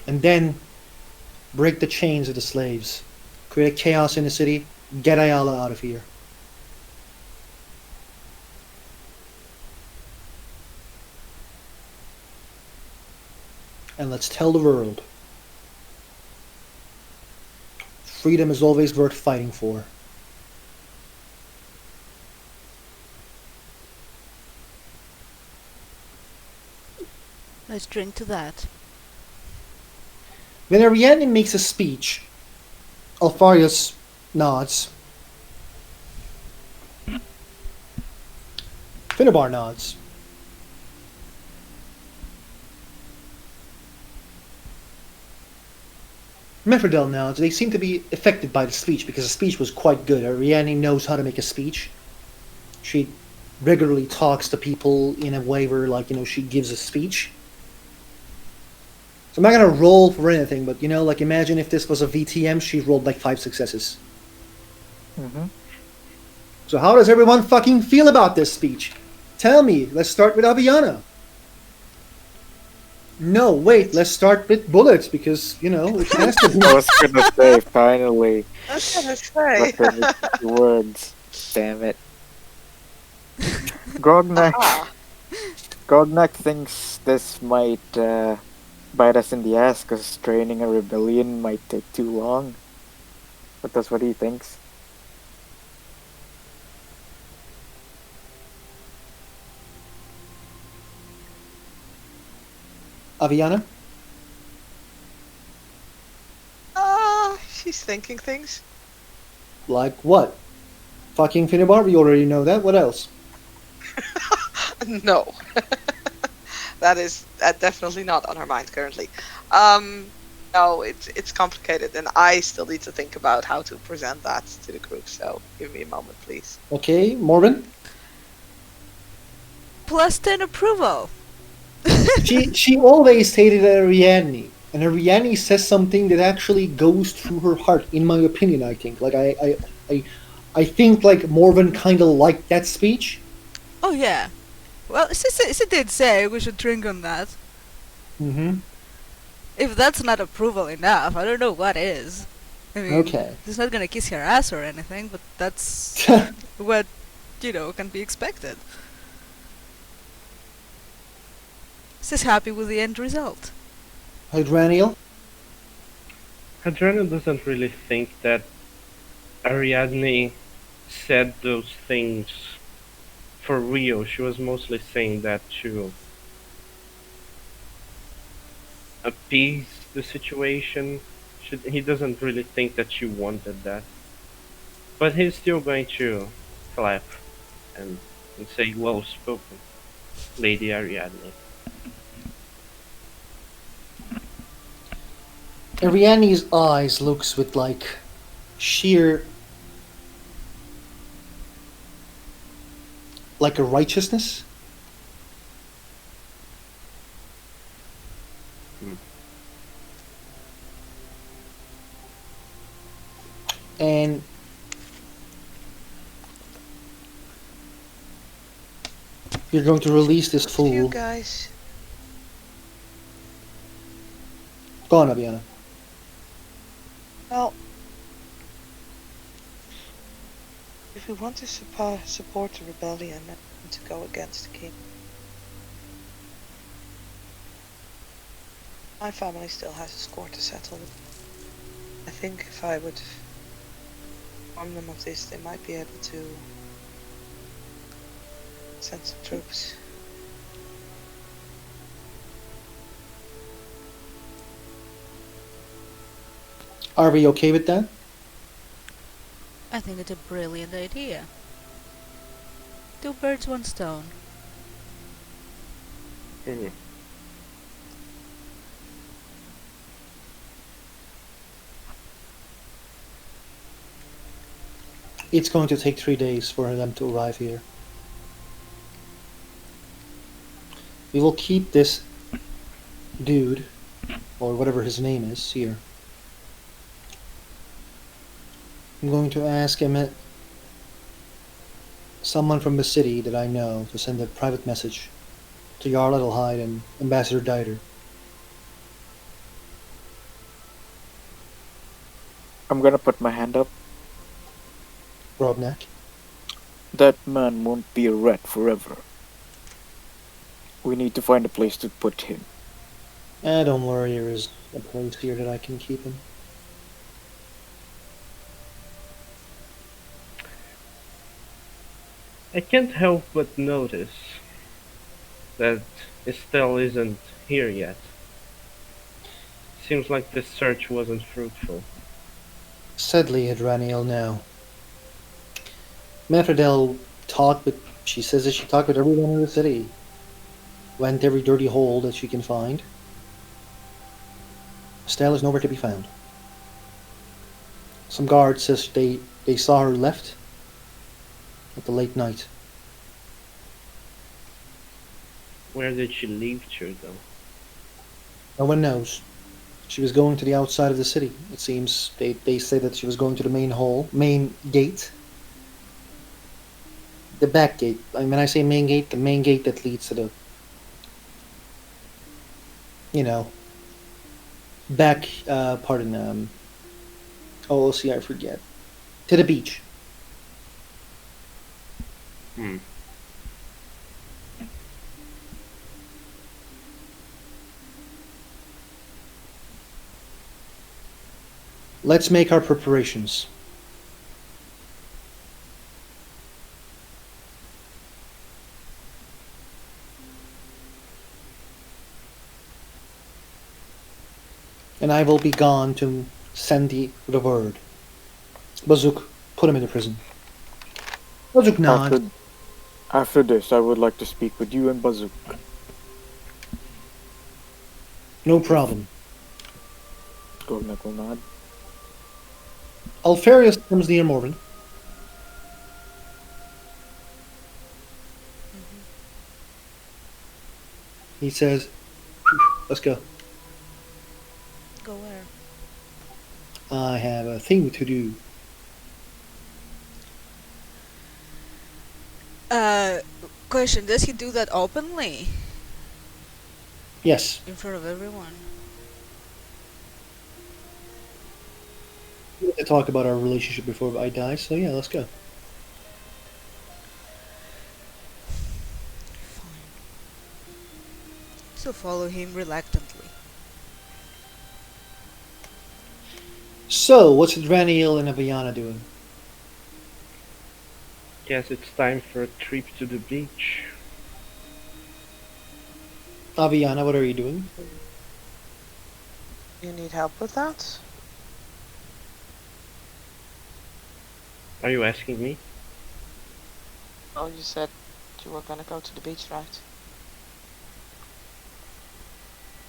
And then break the chains of the slaves. Create chaos in the city. Get Ayala out of here. And let's tell the world freedom is always worth fighting for. Let's drink to that. When Ariadne makes a speech, Alfarius nods. Finnebar nods. Mephrodel nods. They seem to be affected by the speech because the speech was quite good. Ariadne knows how to make a speech. She regularly talks to people in a way where, like, you know, she gives a speech. So I'm not gonna roll for anything, but, you know, like, imagine if this was a VTM, she rolled like 5 successes. Mm-hmm. So how does everyone fucking feel about this speech? Tell me. Let's start with Aviana. No, wait. Let's start with Bullets because, you know, it has to be. I was gonna say, finally. I was gonna say. Fucking words. Damn it. Grognak. Ah, Grognak thinks this might bite us in the ass because training a rebellion might take too long. But that's what he thinks. Aviana? she's thinking things. Like what? Fucking Finnebar, we already know that. What else? No. That is definitely not on her mind currently. No, it's complicated, and I still need to think about how to present that to the group. So give me a moment, please. Okay, Morven? Plus 10 approval. She always hated Ariadne, and Ariadne says something that actually goes through her heart, in my opinion. I think, like I think like Morven kind of liked that speech. Oh yeah. Well, she did say we should drink on that. Mm-hmm. If that's not approval enough, I don't know what is. I mean, Okay. he's not gonna kiss her ass or anything, but that's what, can be expected. She's happy with the end result. Hydraniel? Hadriana doesn't really think that Ariadne said those things for real. She was mostly saying that to appease the situation. He doesn't really think that she wanted that. But he's still going to clap and say, well spoken, Lady Ariadne. Ariadne's eyes looks with like sheer like a righteousness. Hmm. And you're going to release this To you fool. guys. Go on, Abiana. Well, if we want to support the rebellion and to go against the king, my family still has a score to settle. I think if I would inform them of this, they might be able to send some troops. Are we okay with that? I think it's a brilliant idea. Two birds, one stone. Mhm. It's going to take 3 days for them to arrive here. We will keep this dude, or whatever his name is, here. I'm going to ask him, someone from the city that I know, to send a private message to Jarl Edelheid and Ambassador Dieter. I'm gonna put my hand up. Grobnak. That man won't be a rat forever. We need to find a place to put him. Don't worry, there is a place here that I can keep him. I can't help but notice that Estelle isn't here yet. Seems like this search wasn't fruitful. Sadly, Hadraniel, no. Metherdel talked with, she says that she talked with everyone in the city. Went every dirty hole that she can find. Estelle is nowhere to be found. Some guards says they saw her left at the late night. Where did she leave to, though? No one knows. She was going to the outside of the city. It seems they say that she was going to the main gate. The back gate. I mean, when I say main gate, the main gate that leads to the, back, I forget. To the beach. Hmm. Let's make our preparations. And I will be gone to send the word. Bazuk, put him into prison. Bazuk nod. After this, I would like to speak with you and Bazuk. No problem. Gornak will nod. Alfarius comes near Morven. He says, let's go. Go where? I have a thing to do. question, does he do that openly? Yes. In front of everyone? We had to talk about our relationship before I die, so yeah, let's go. Fine. So follow him reluctantly. So, what's Draniel and Aviana doing? Guess it's time for a trip to the beach. Aviana, what are you doing? You need help with that? Are you asking me? Oh, you said you were gonna go to the beach, right?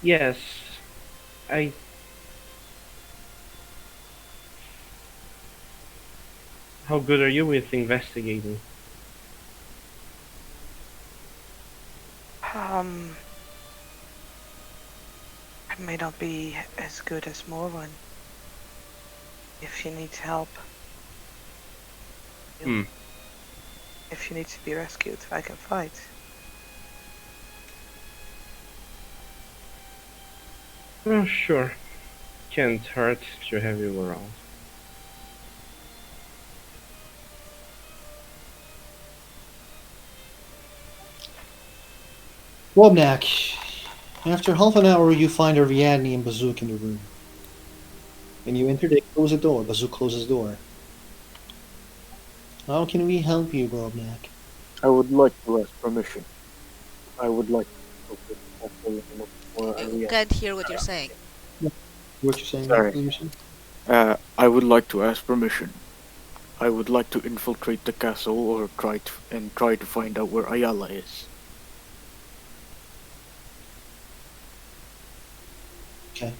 Yes. I. How good are you with investigating? I may not be as good as Morwen. If you need help. Hmm. If you need to be rescued, I can fight. Oh, sure. Can't hurt to have you around. Wobnak, after half an hour, you find Ariadne and Bazook in the room. When you enter, they close the door. Bazook closes the door. How can we help you, Wobnak? I would like to ask permission. I would like to talk with the castle and look for I Ariadne. can't hear what you're saying. What you saying? Sorry. Emerson? I would like to ask permission. I would like to infiltrate the castle or try to find out where Ayala is. Okay.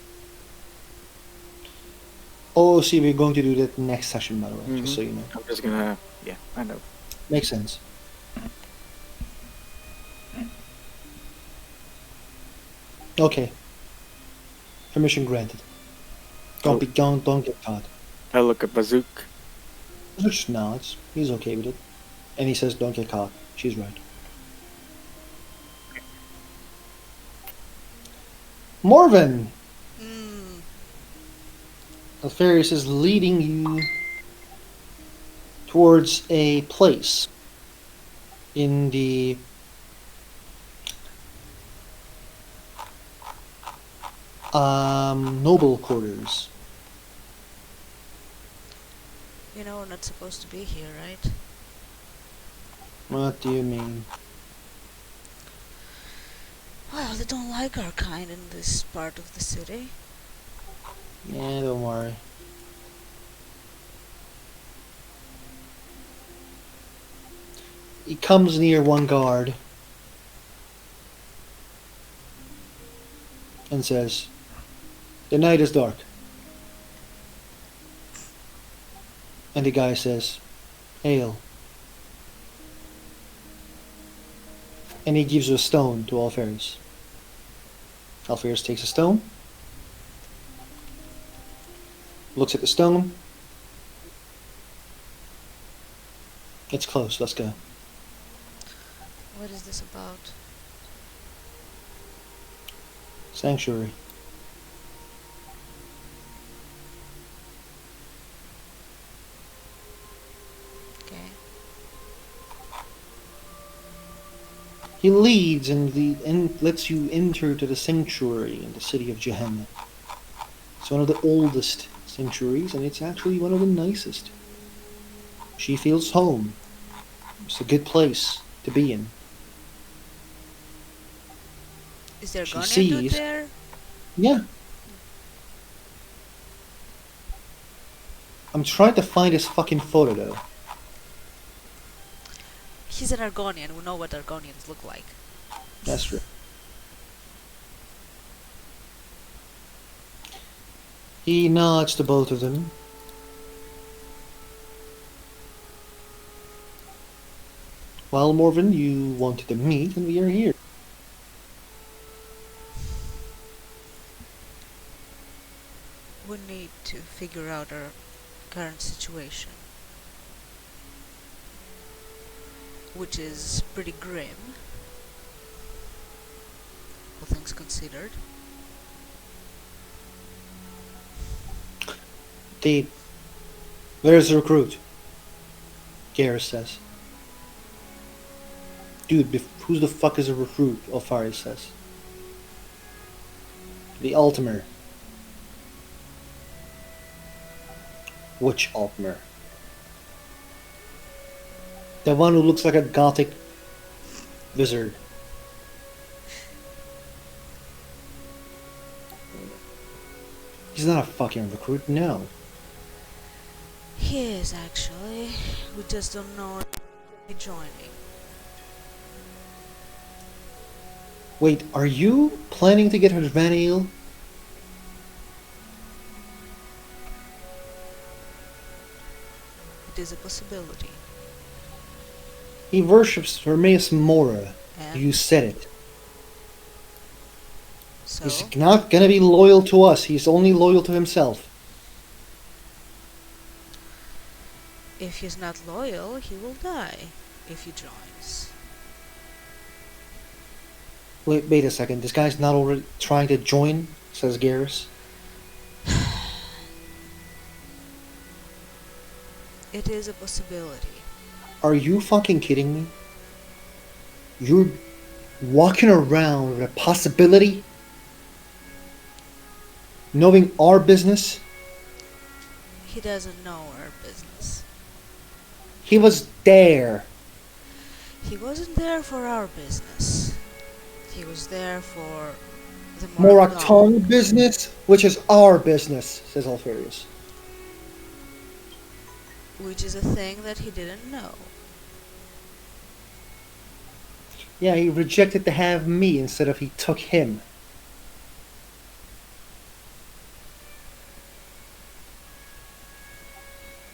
Oh, see, we're going to do that next session, by the way, just so you know. I'm just gonna, yeah, I know. Makes sense. Okay. Permission granted. Don't be don't get caught. I look at Bazook. Just nods. He's okay with it. And he says, don't get caught. She's right. Morven! Mm, Alfarius is leading you towards a place in the noble quarters. you know we're not supposed to be here, right? What do you mean? Well, they don't like our kind in this part of the city. Yeah, don't worry. He comes near one guard and says, "The night is dark." And the guy says, "Hail." And he gives a stone to Alfarius. Alfarius takes a stone, looks at the stone. It's close, let's go. What is this about? Sanctuary. Okay. He leads and lets you enter to the sanctuary in the city of Gehenna. It's one of the oldest sanctuaries, and it's actually one of the nicest. She feels home. It's a good place to be in. Is there She Guardian dude sees- there? Yeah. I'm trying to find his fucking photo though. He's an Argonian. We know what Argonians look like. That's true. He nods to both of them. Well, Morven, you wanted to meet, and we are here. We need to figure out our current situation. which is pretty grim, all things considered. Where's the recruit? Garrus says. Dude, who the fuck is a recruit? Alfarius says. The Altimer. Which Altimer? The one who looks like a gothic wizard. He's not a fucking recruit, no. He is actually. We just don't know if he's joining. Wait, are you planning to get her Vanille? It is a possibility. He worships Hermes Mora. And You said it. so, He's not gonna be loyal to us. He's only loyal to himself. if he's not loyal, he will die if he joins. Wait a second. This guy's not already trying to join, says Garrus. It is a possibility. Are you fucking kidding me? You're walking around with a possibility? Knowing our business? He doesn't know our business. He was there. He wasn't there for our business. He was there for the Morakton business, which is our business, says Alfarius. which is a thing that he didn't know. Yeah, he rejected to have me instead of he took him.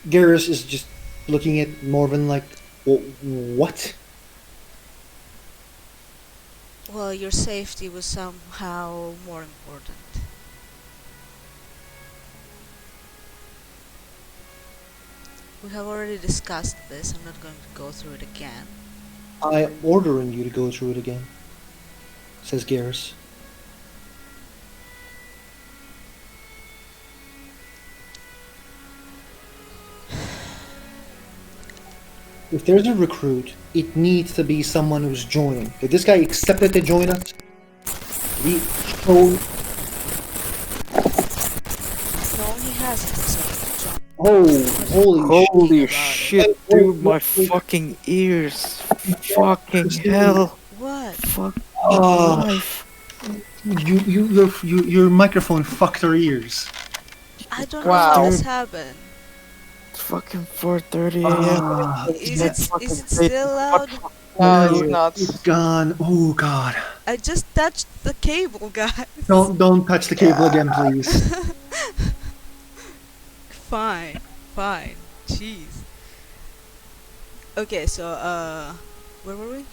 Garrus is just looking at Morven like, what? Well, your safety was somehow more important. We have already discussed this. I'm not going to go through it again. I am ordering you to go through it again, says Garrus. If there's a recruit, it needs to be someone who's joining. If this guy accepted to join us, we showed. No, he hasn't accepted to join. Oh, holy Holy shit. shit, dude, my fucking ears. Fucking hell. What? Fuck Oh, life. your microphone fucked our ears. I don't Wow. know how this happened. It's fucking 4:30 a.m. Ah, Is it still loud? No, no, it's not. It's gone. Oh god. I just touched the cable, guys. Don't touch the cable again, please. Fine. Jeez. Okay, so, where were we?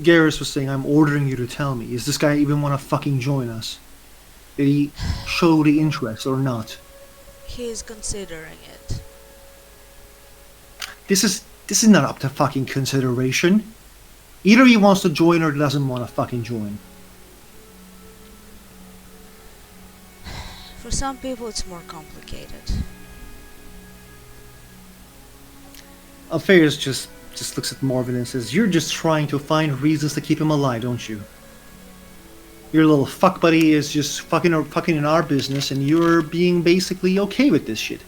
Garrus was saying, I'm ordering you to tell me, is this guy even want to fucking join us? Did he show the interest or not? He is considering it. This is not up to fucking consideration. Either he wants to join or doesn't want to fucking join. For some people, it's more complicated. Alfarius just looks at Morven and says, you're just trying to find reasons to keep him alive, don't you? Your little fuck buddy is just fucking in our business and you're being basically okay with this shit.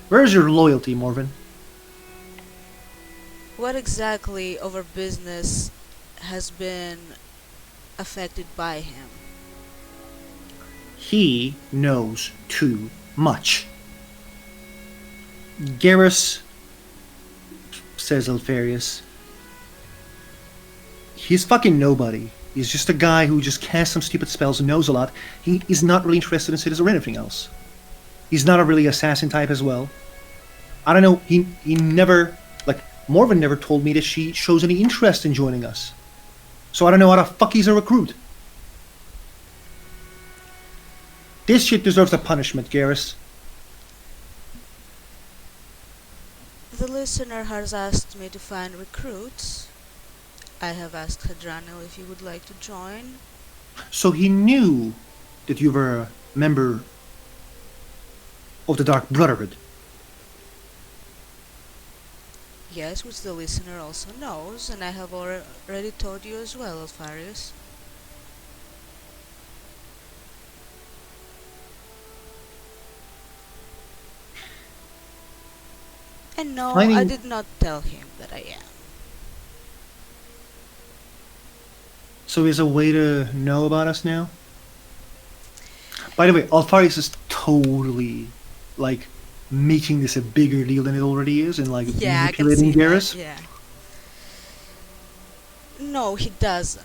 Where's your loyalty, Morven? What exactly of our business has been affected by him? He knows too much. Garrus, says Alfarius, he's fucking nobody. He's just a guy who just casts some stupid spells and knows a lot. He is not really interested in cities or anything else. He's not a really assassin type as well. I don't know, he never, like, Morven never told me that she shows any interest in joining us. So I don't know how the fuck he's a recruit. This shit deserves a punishment, Garrus. The listener has asked me to find recruits, I have asked Hadranil if he would like to join. So he knew that you were a member of the Dark Brotherhood. Yes, which the listener also knows, and I have already told you as well, Alfarius. And no, I Finding- did not tell him that I am. So is a way to know about us now? By the way, Alfarius is totally like making this a bigger deal than it already is, and like Yeah, I can manipulating see that, Garrus. yeah. No, he doesn't.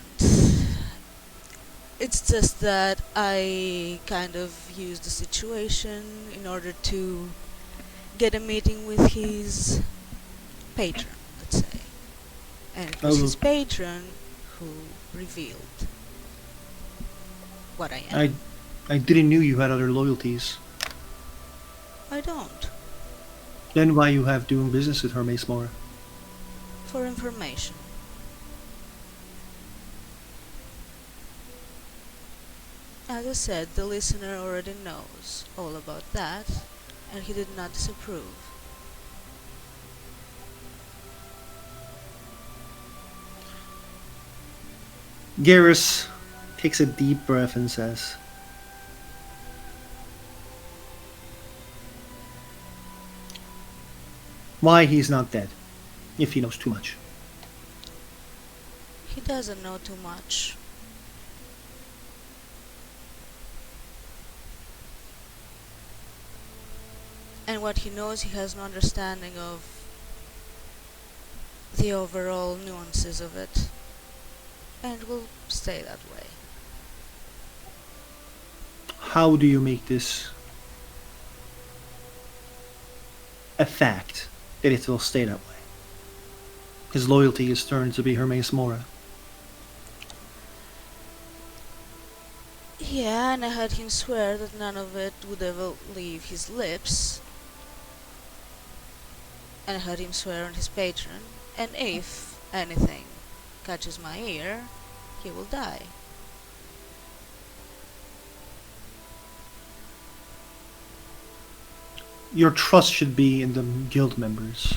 It's just that I kind of used the situation in order to get a meeting with his patron, let's say. And it was Oh. his patron who revealed what I am. I didn't knew you had other loyalties. I don't. Then why you have doing business with Hermes Mora? For information. As I said, the listener already knows all about that, and he did not disapprove. Garrus takes a deep breath and says, why he's not dead, if he knows too much. He doesn't know too much. And what he knows, he has no understanding of the overall nuances of it. And will stay that way. How do you make this a fact that it will stay that way? His loyalty is turned to be Hermes Mora. Yeah, and I had him swear that none of it would ever leave his lips. And I had him swear on his patron. And if anything catches my ear, he will die. Your trust should be in the guild members,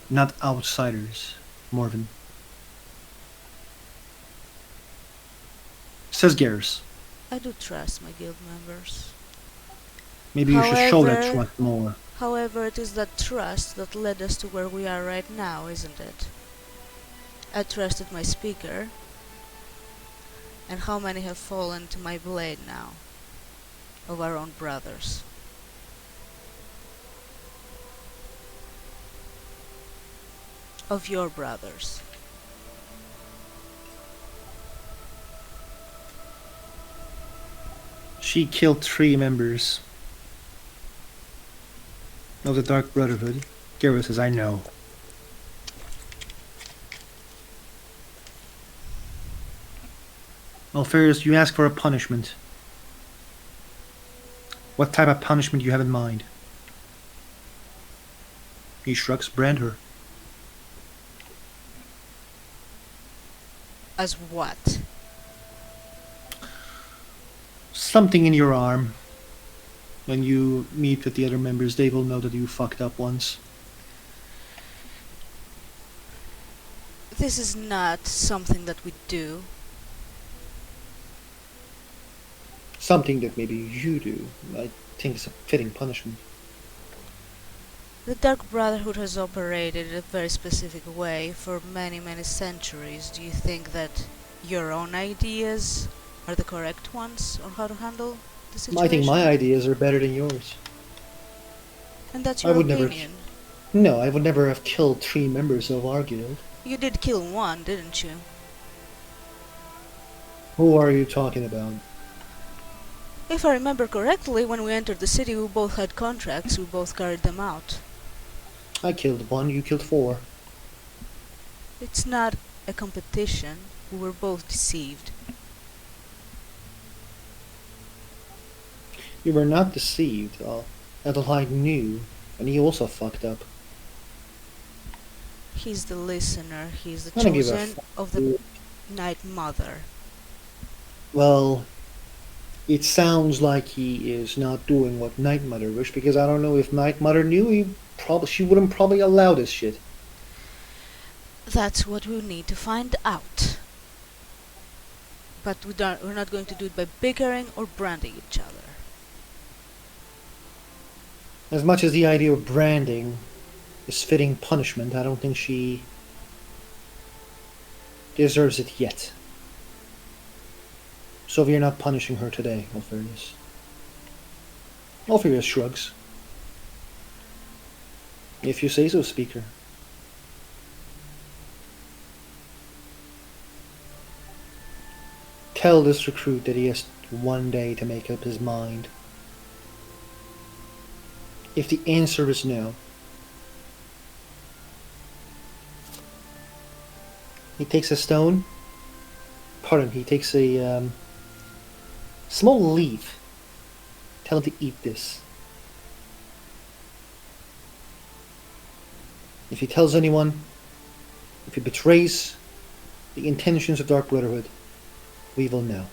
not outsiders, Morven. Says Garrus. I do trust my guild members. Maybe you should show that However- trust more. However, it is that trust that led us to where we are right now, isn't it? I trusted my speaker. And how many have fallen to my blade now? Of our own brothers. Of your brothers. She killed 3 members of the Dark Brotherhood. Garrus says, I know. Alfarius, you ask for a punishment. What type of punishment do you have in mind? He shrugs. Brand her. As what? Something in your arm. When you meet with the other members, they will know that you fucked up once. This is not something that we do. Something that maybe you do. I think is a fitting punishment. The Dark Brotherhood has operated in a very specific way for many, many centuries. Do you think that your own ideas are the correct ones on how to handle the situation? I think my ideas are better than yours. And that's I your would never- opinion. No, I would never have killed 3 members of our guild. You did kill one, didn't you? Who are you talking about? If I remember correctly, when we entered the city we both had contracts, we both carried them out. I killed 1, you killed 4. It's not a competition. We were both deceived. You were not deceived. Adelaide knew, and he also fucked up. He's the listener. He's the I don't give a chosen of the Night Mother. Well, it sounds like he is not doing what Night Mother wished, because I don't know if Night Mother knew, she wouldn't probably allow this shit. That's what we need to find out. But we're not going to do it by bickering or branding each other. As much as the idea of branding is fitting punishment, I don't think she deserves it yet. So we are not punishing her today, Alfarius. Alfarius shrugs. If you say so, Speaker. Tell this recruit that he has one day to make up his mind. If the answer is no, he takes a stone. Pardon, he takes a small leaf. Tell him to eat this. If he tells anyone, if he betrays the intentions of Dark Brotherhood, we will know.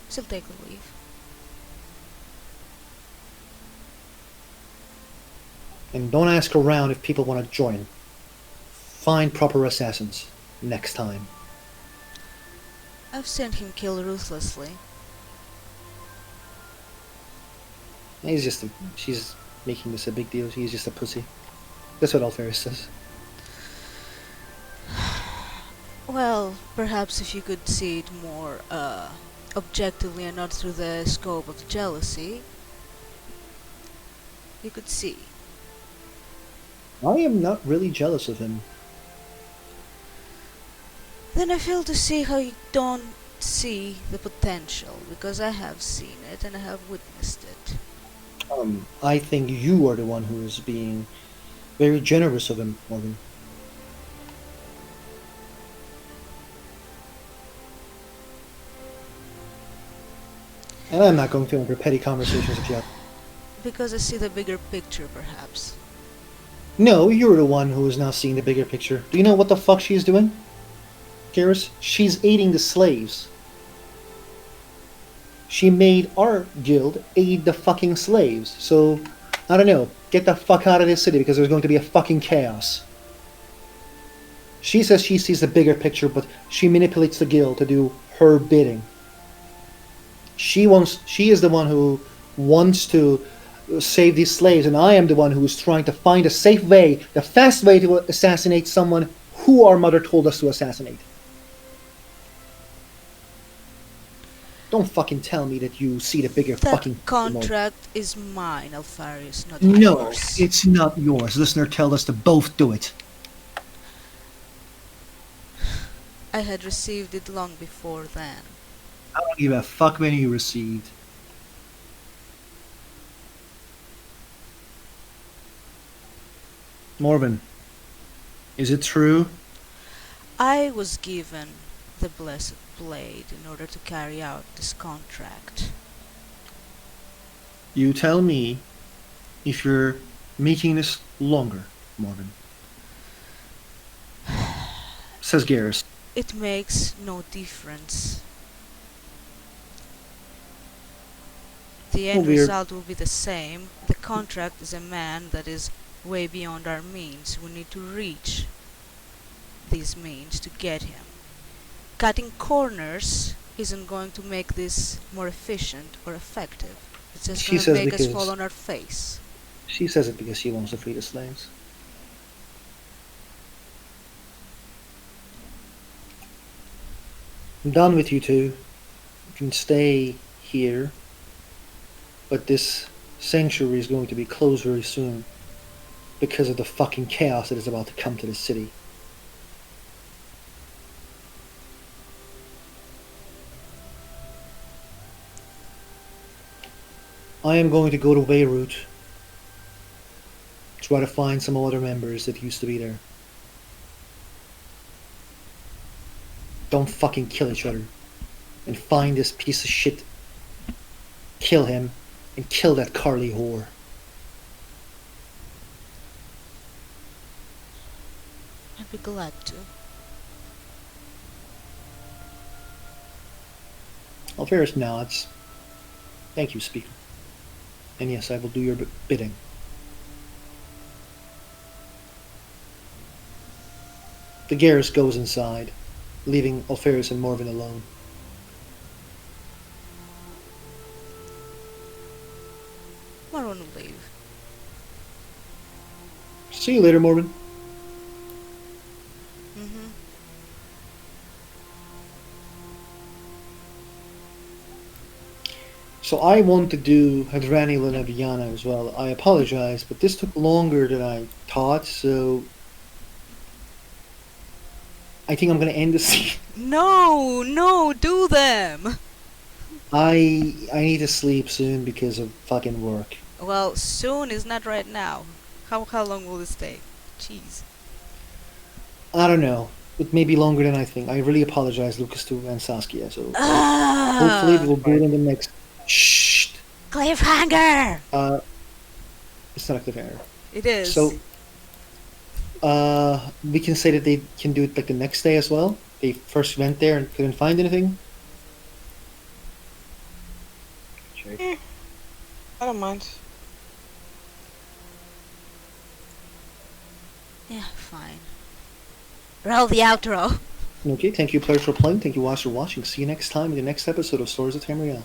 She'll take the leave. And don't ask around if people want to join. Find proper assassins next time. I've seen him kill ruthlessly. She's making this a big deal. He's just a pussy. That's what Alferis says. Well, perhaps if you could see it more objectively and not through the scope of jealousy, you could see. I am not really jealous of him. Then I fail to see how you don't see the potential, because I have seen it and I have witnessed it. I think you are the one who is being very generous of him, Morgan. And I'm not going to enter petty conversations with you. Because I see the bigger picture, perhaps. No, you're the one who is now seeing the bigger picture. Do you know what the fuck she's doing, Garrus? She's aiding the slaves. She made our guild aid the fucking slaves. So, I don't know. Get the fuck out of this city, because there's going to be a fucking chaos. She says she sees the bigger picture, but she manipulates the guild to do her bidding. She is the one who wants to save these slaves, and I am the one who is trying to find a safe way, the fast way to assassinate someone who our mother told us to assassinate. Don't fucking tell me that you see the bigger That fucking... contract is mine, Alfarius, not No, yours. it's not yours. Listener told us to both do it. I had received it long before then. I don't give a fuck when you received. Morven, is it true? I was given the Blessed Blade in order to carry out this contract. You tell me if you're making this longer, Morven. Says Garrus. It makes no difference. The end weird. result will be the same. The contract is a man that is way beyond our means. We need to reach these means to get him. Cutting corners isn't going to make this more efficient or effective. It's just She going to says make us because- fall on our face. She says it because she wants to free the slaves. I'm done with you two. You can stay here. But this sanctuary is going to be closed very soon. Because of the fucking chaos that is about to come to the city. I am going to go to Beirut. Try to find some other members that used to be there. Don't fucking kill each other. And find this piece of shit. Kill him. And kill that Carly whore. be glad to. Alferis nods. Thank you, Speaker. And yes, I will do your bidding. The Garrus goes inside, leaving Alferis and Morven alone. Marwan will leave. See you later, Morven. Mm-hmm. So I want to do Hadrani Lenaviana as well. I apologize, but this took longer than I thought, so I think I'm gonna end the scene. No, do them! I need to sleep soon because of fucking work. Well, soon is not right now. How long will this take? Jeez. I don't know. It may be longer than I think. I really apologize, Lucas, too, and Saskia. So Ah! hopefully we'll do it in the next. Shh. Cliffhanger! It's not a cliffhanger. It is. So we can say that they can do it like the next day as well. They first went there and couldn't find anything. Check. I don't mind. Yeah, fine. Roll the outro. Okay, thank you, players, for playing. Thank you, watchers, for watching. See you next time in the next episode of Swords of Tamriel.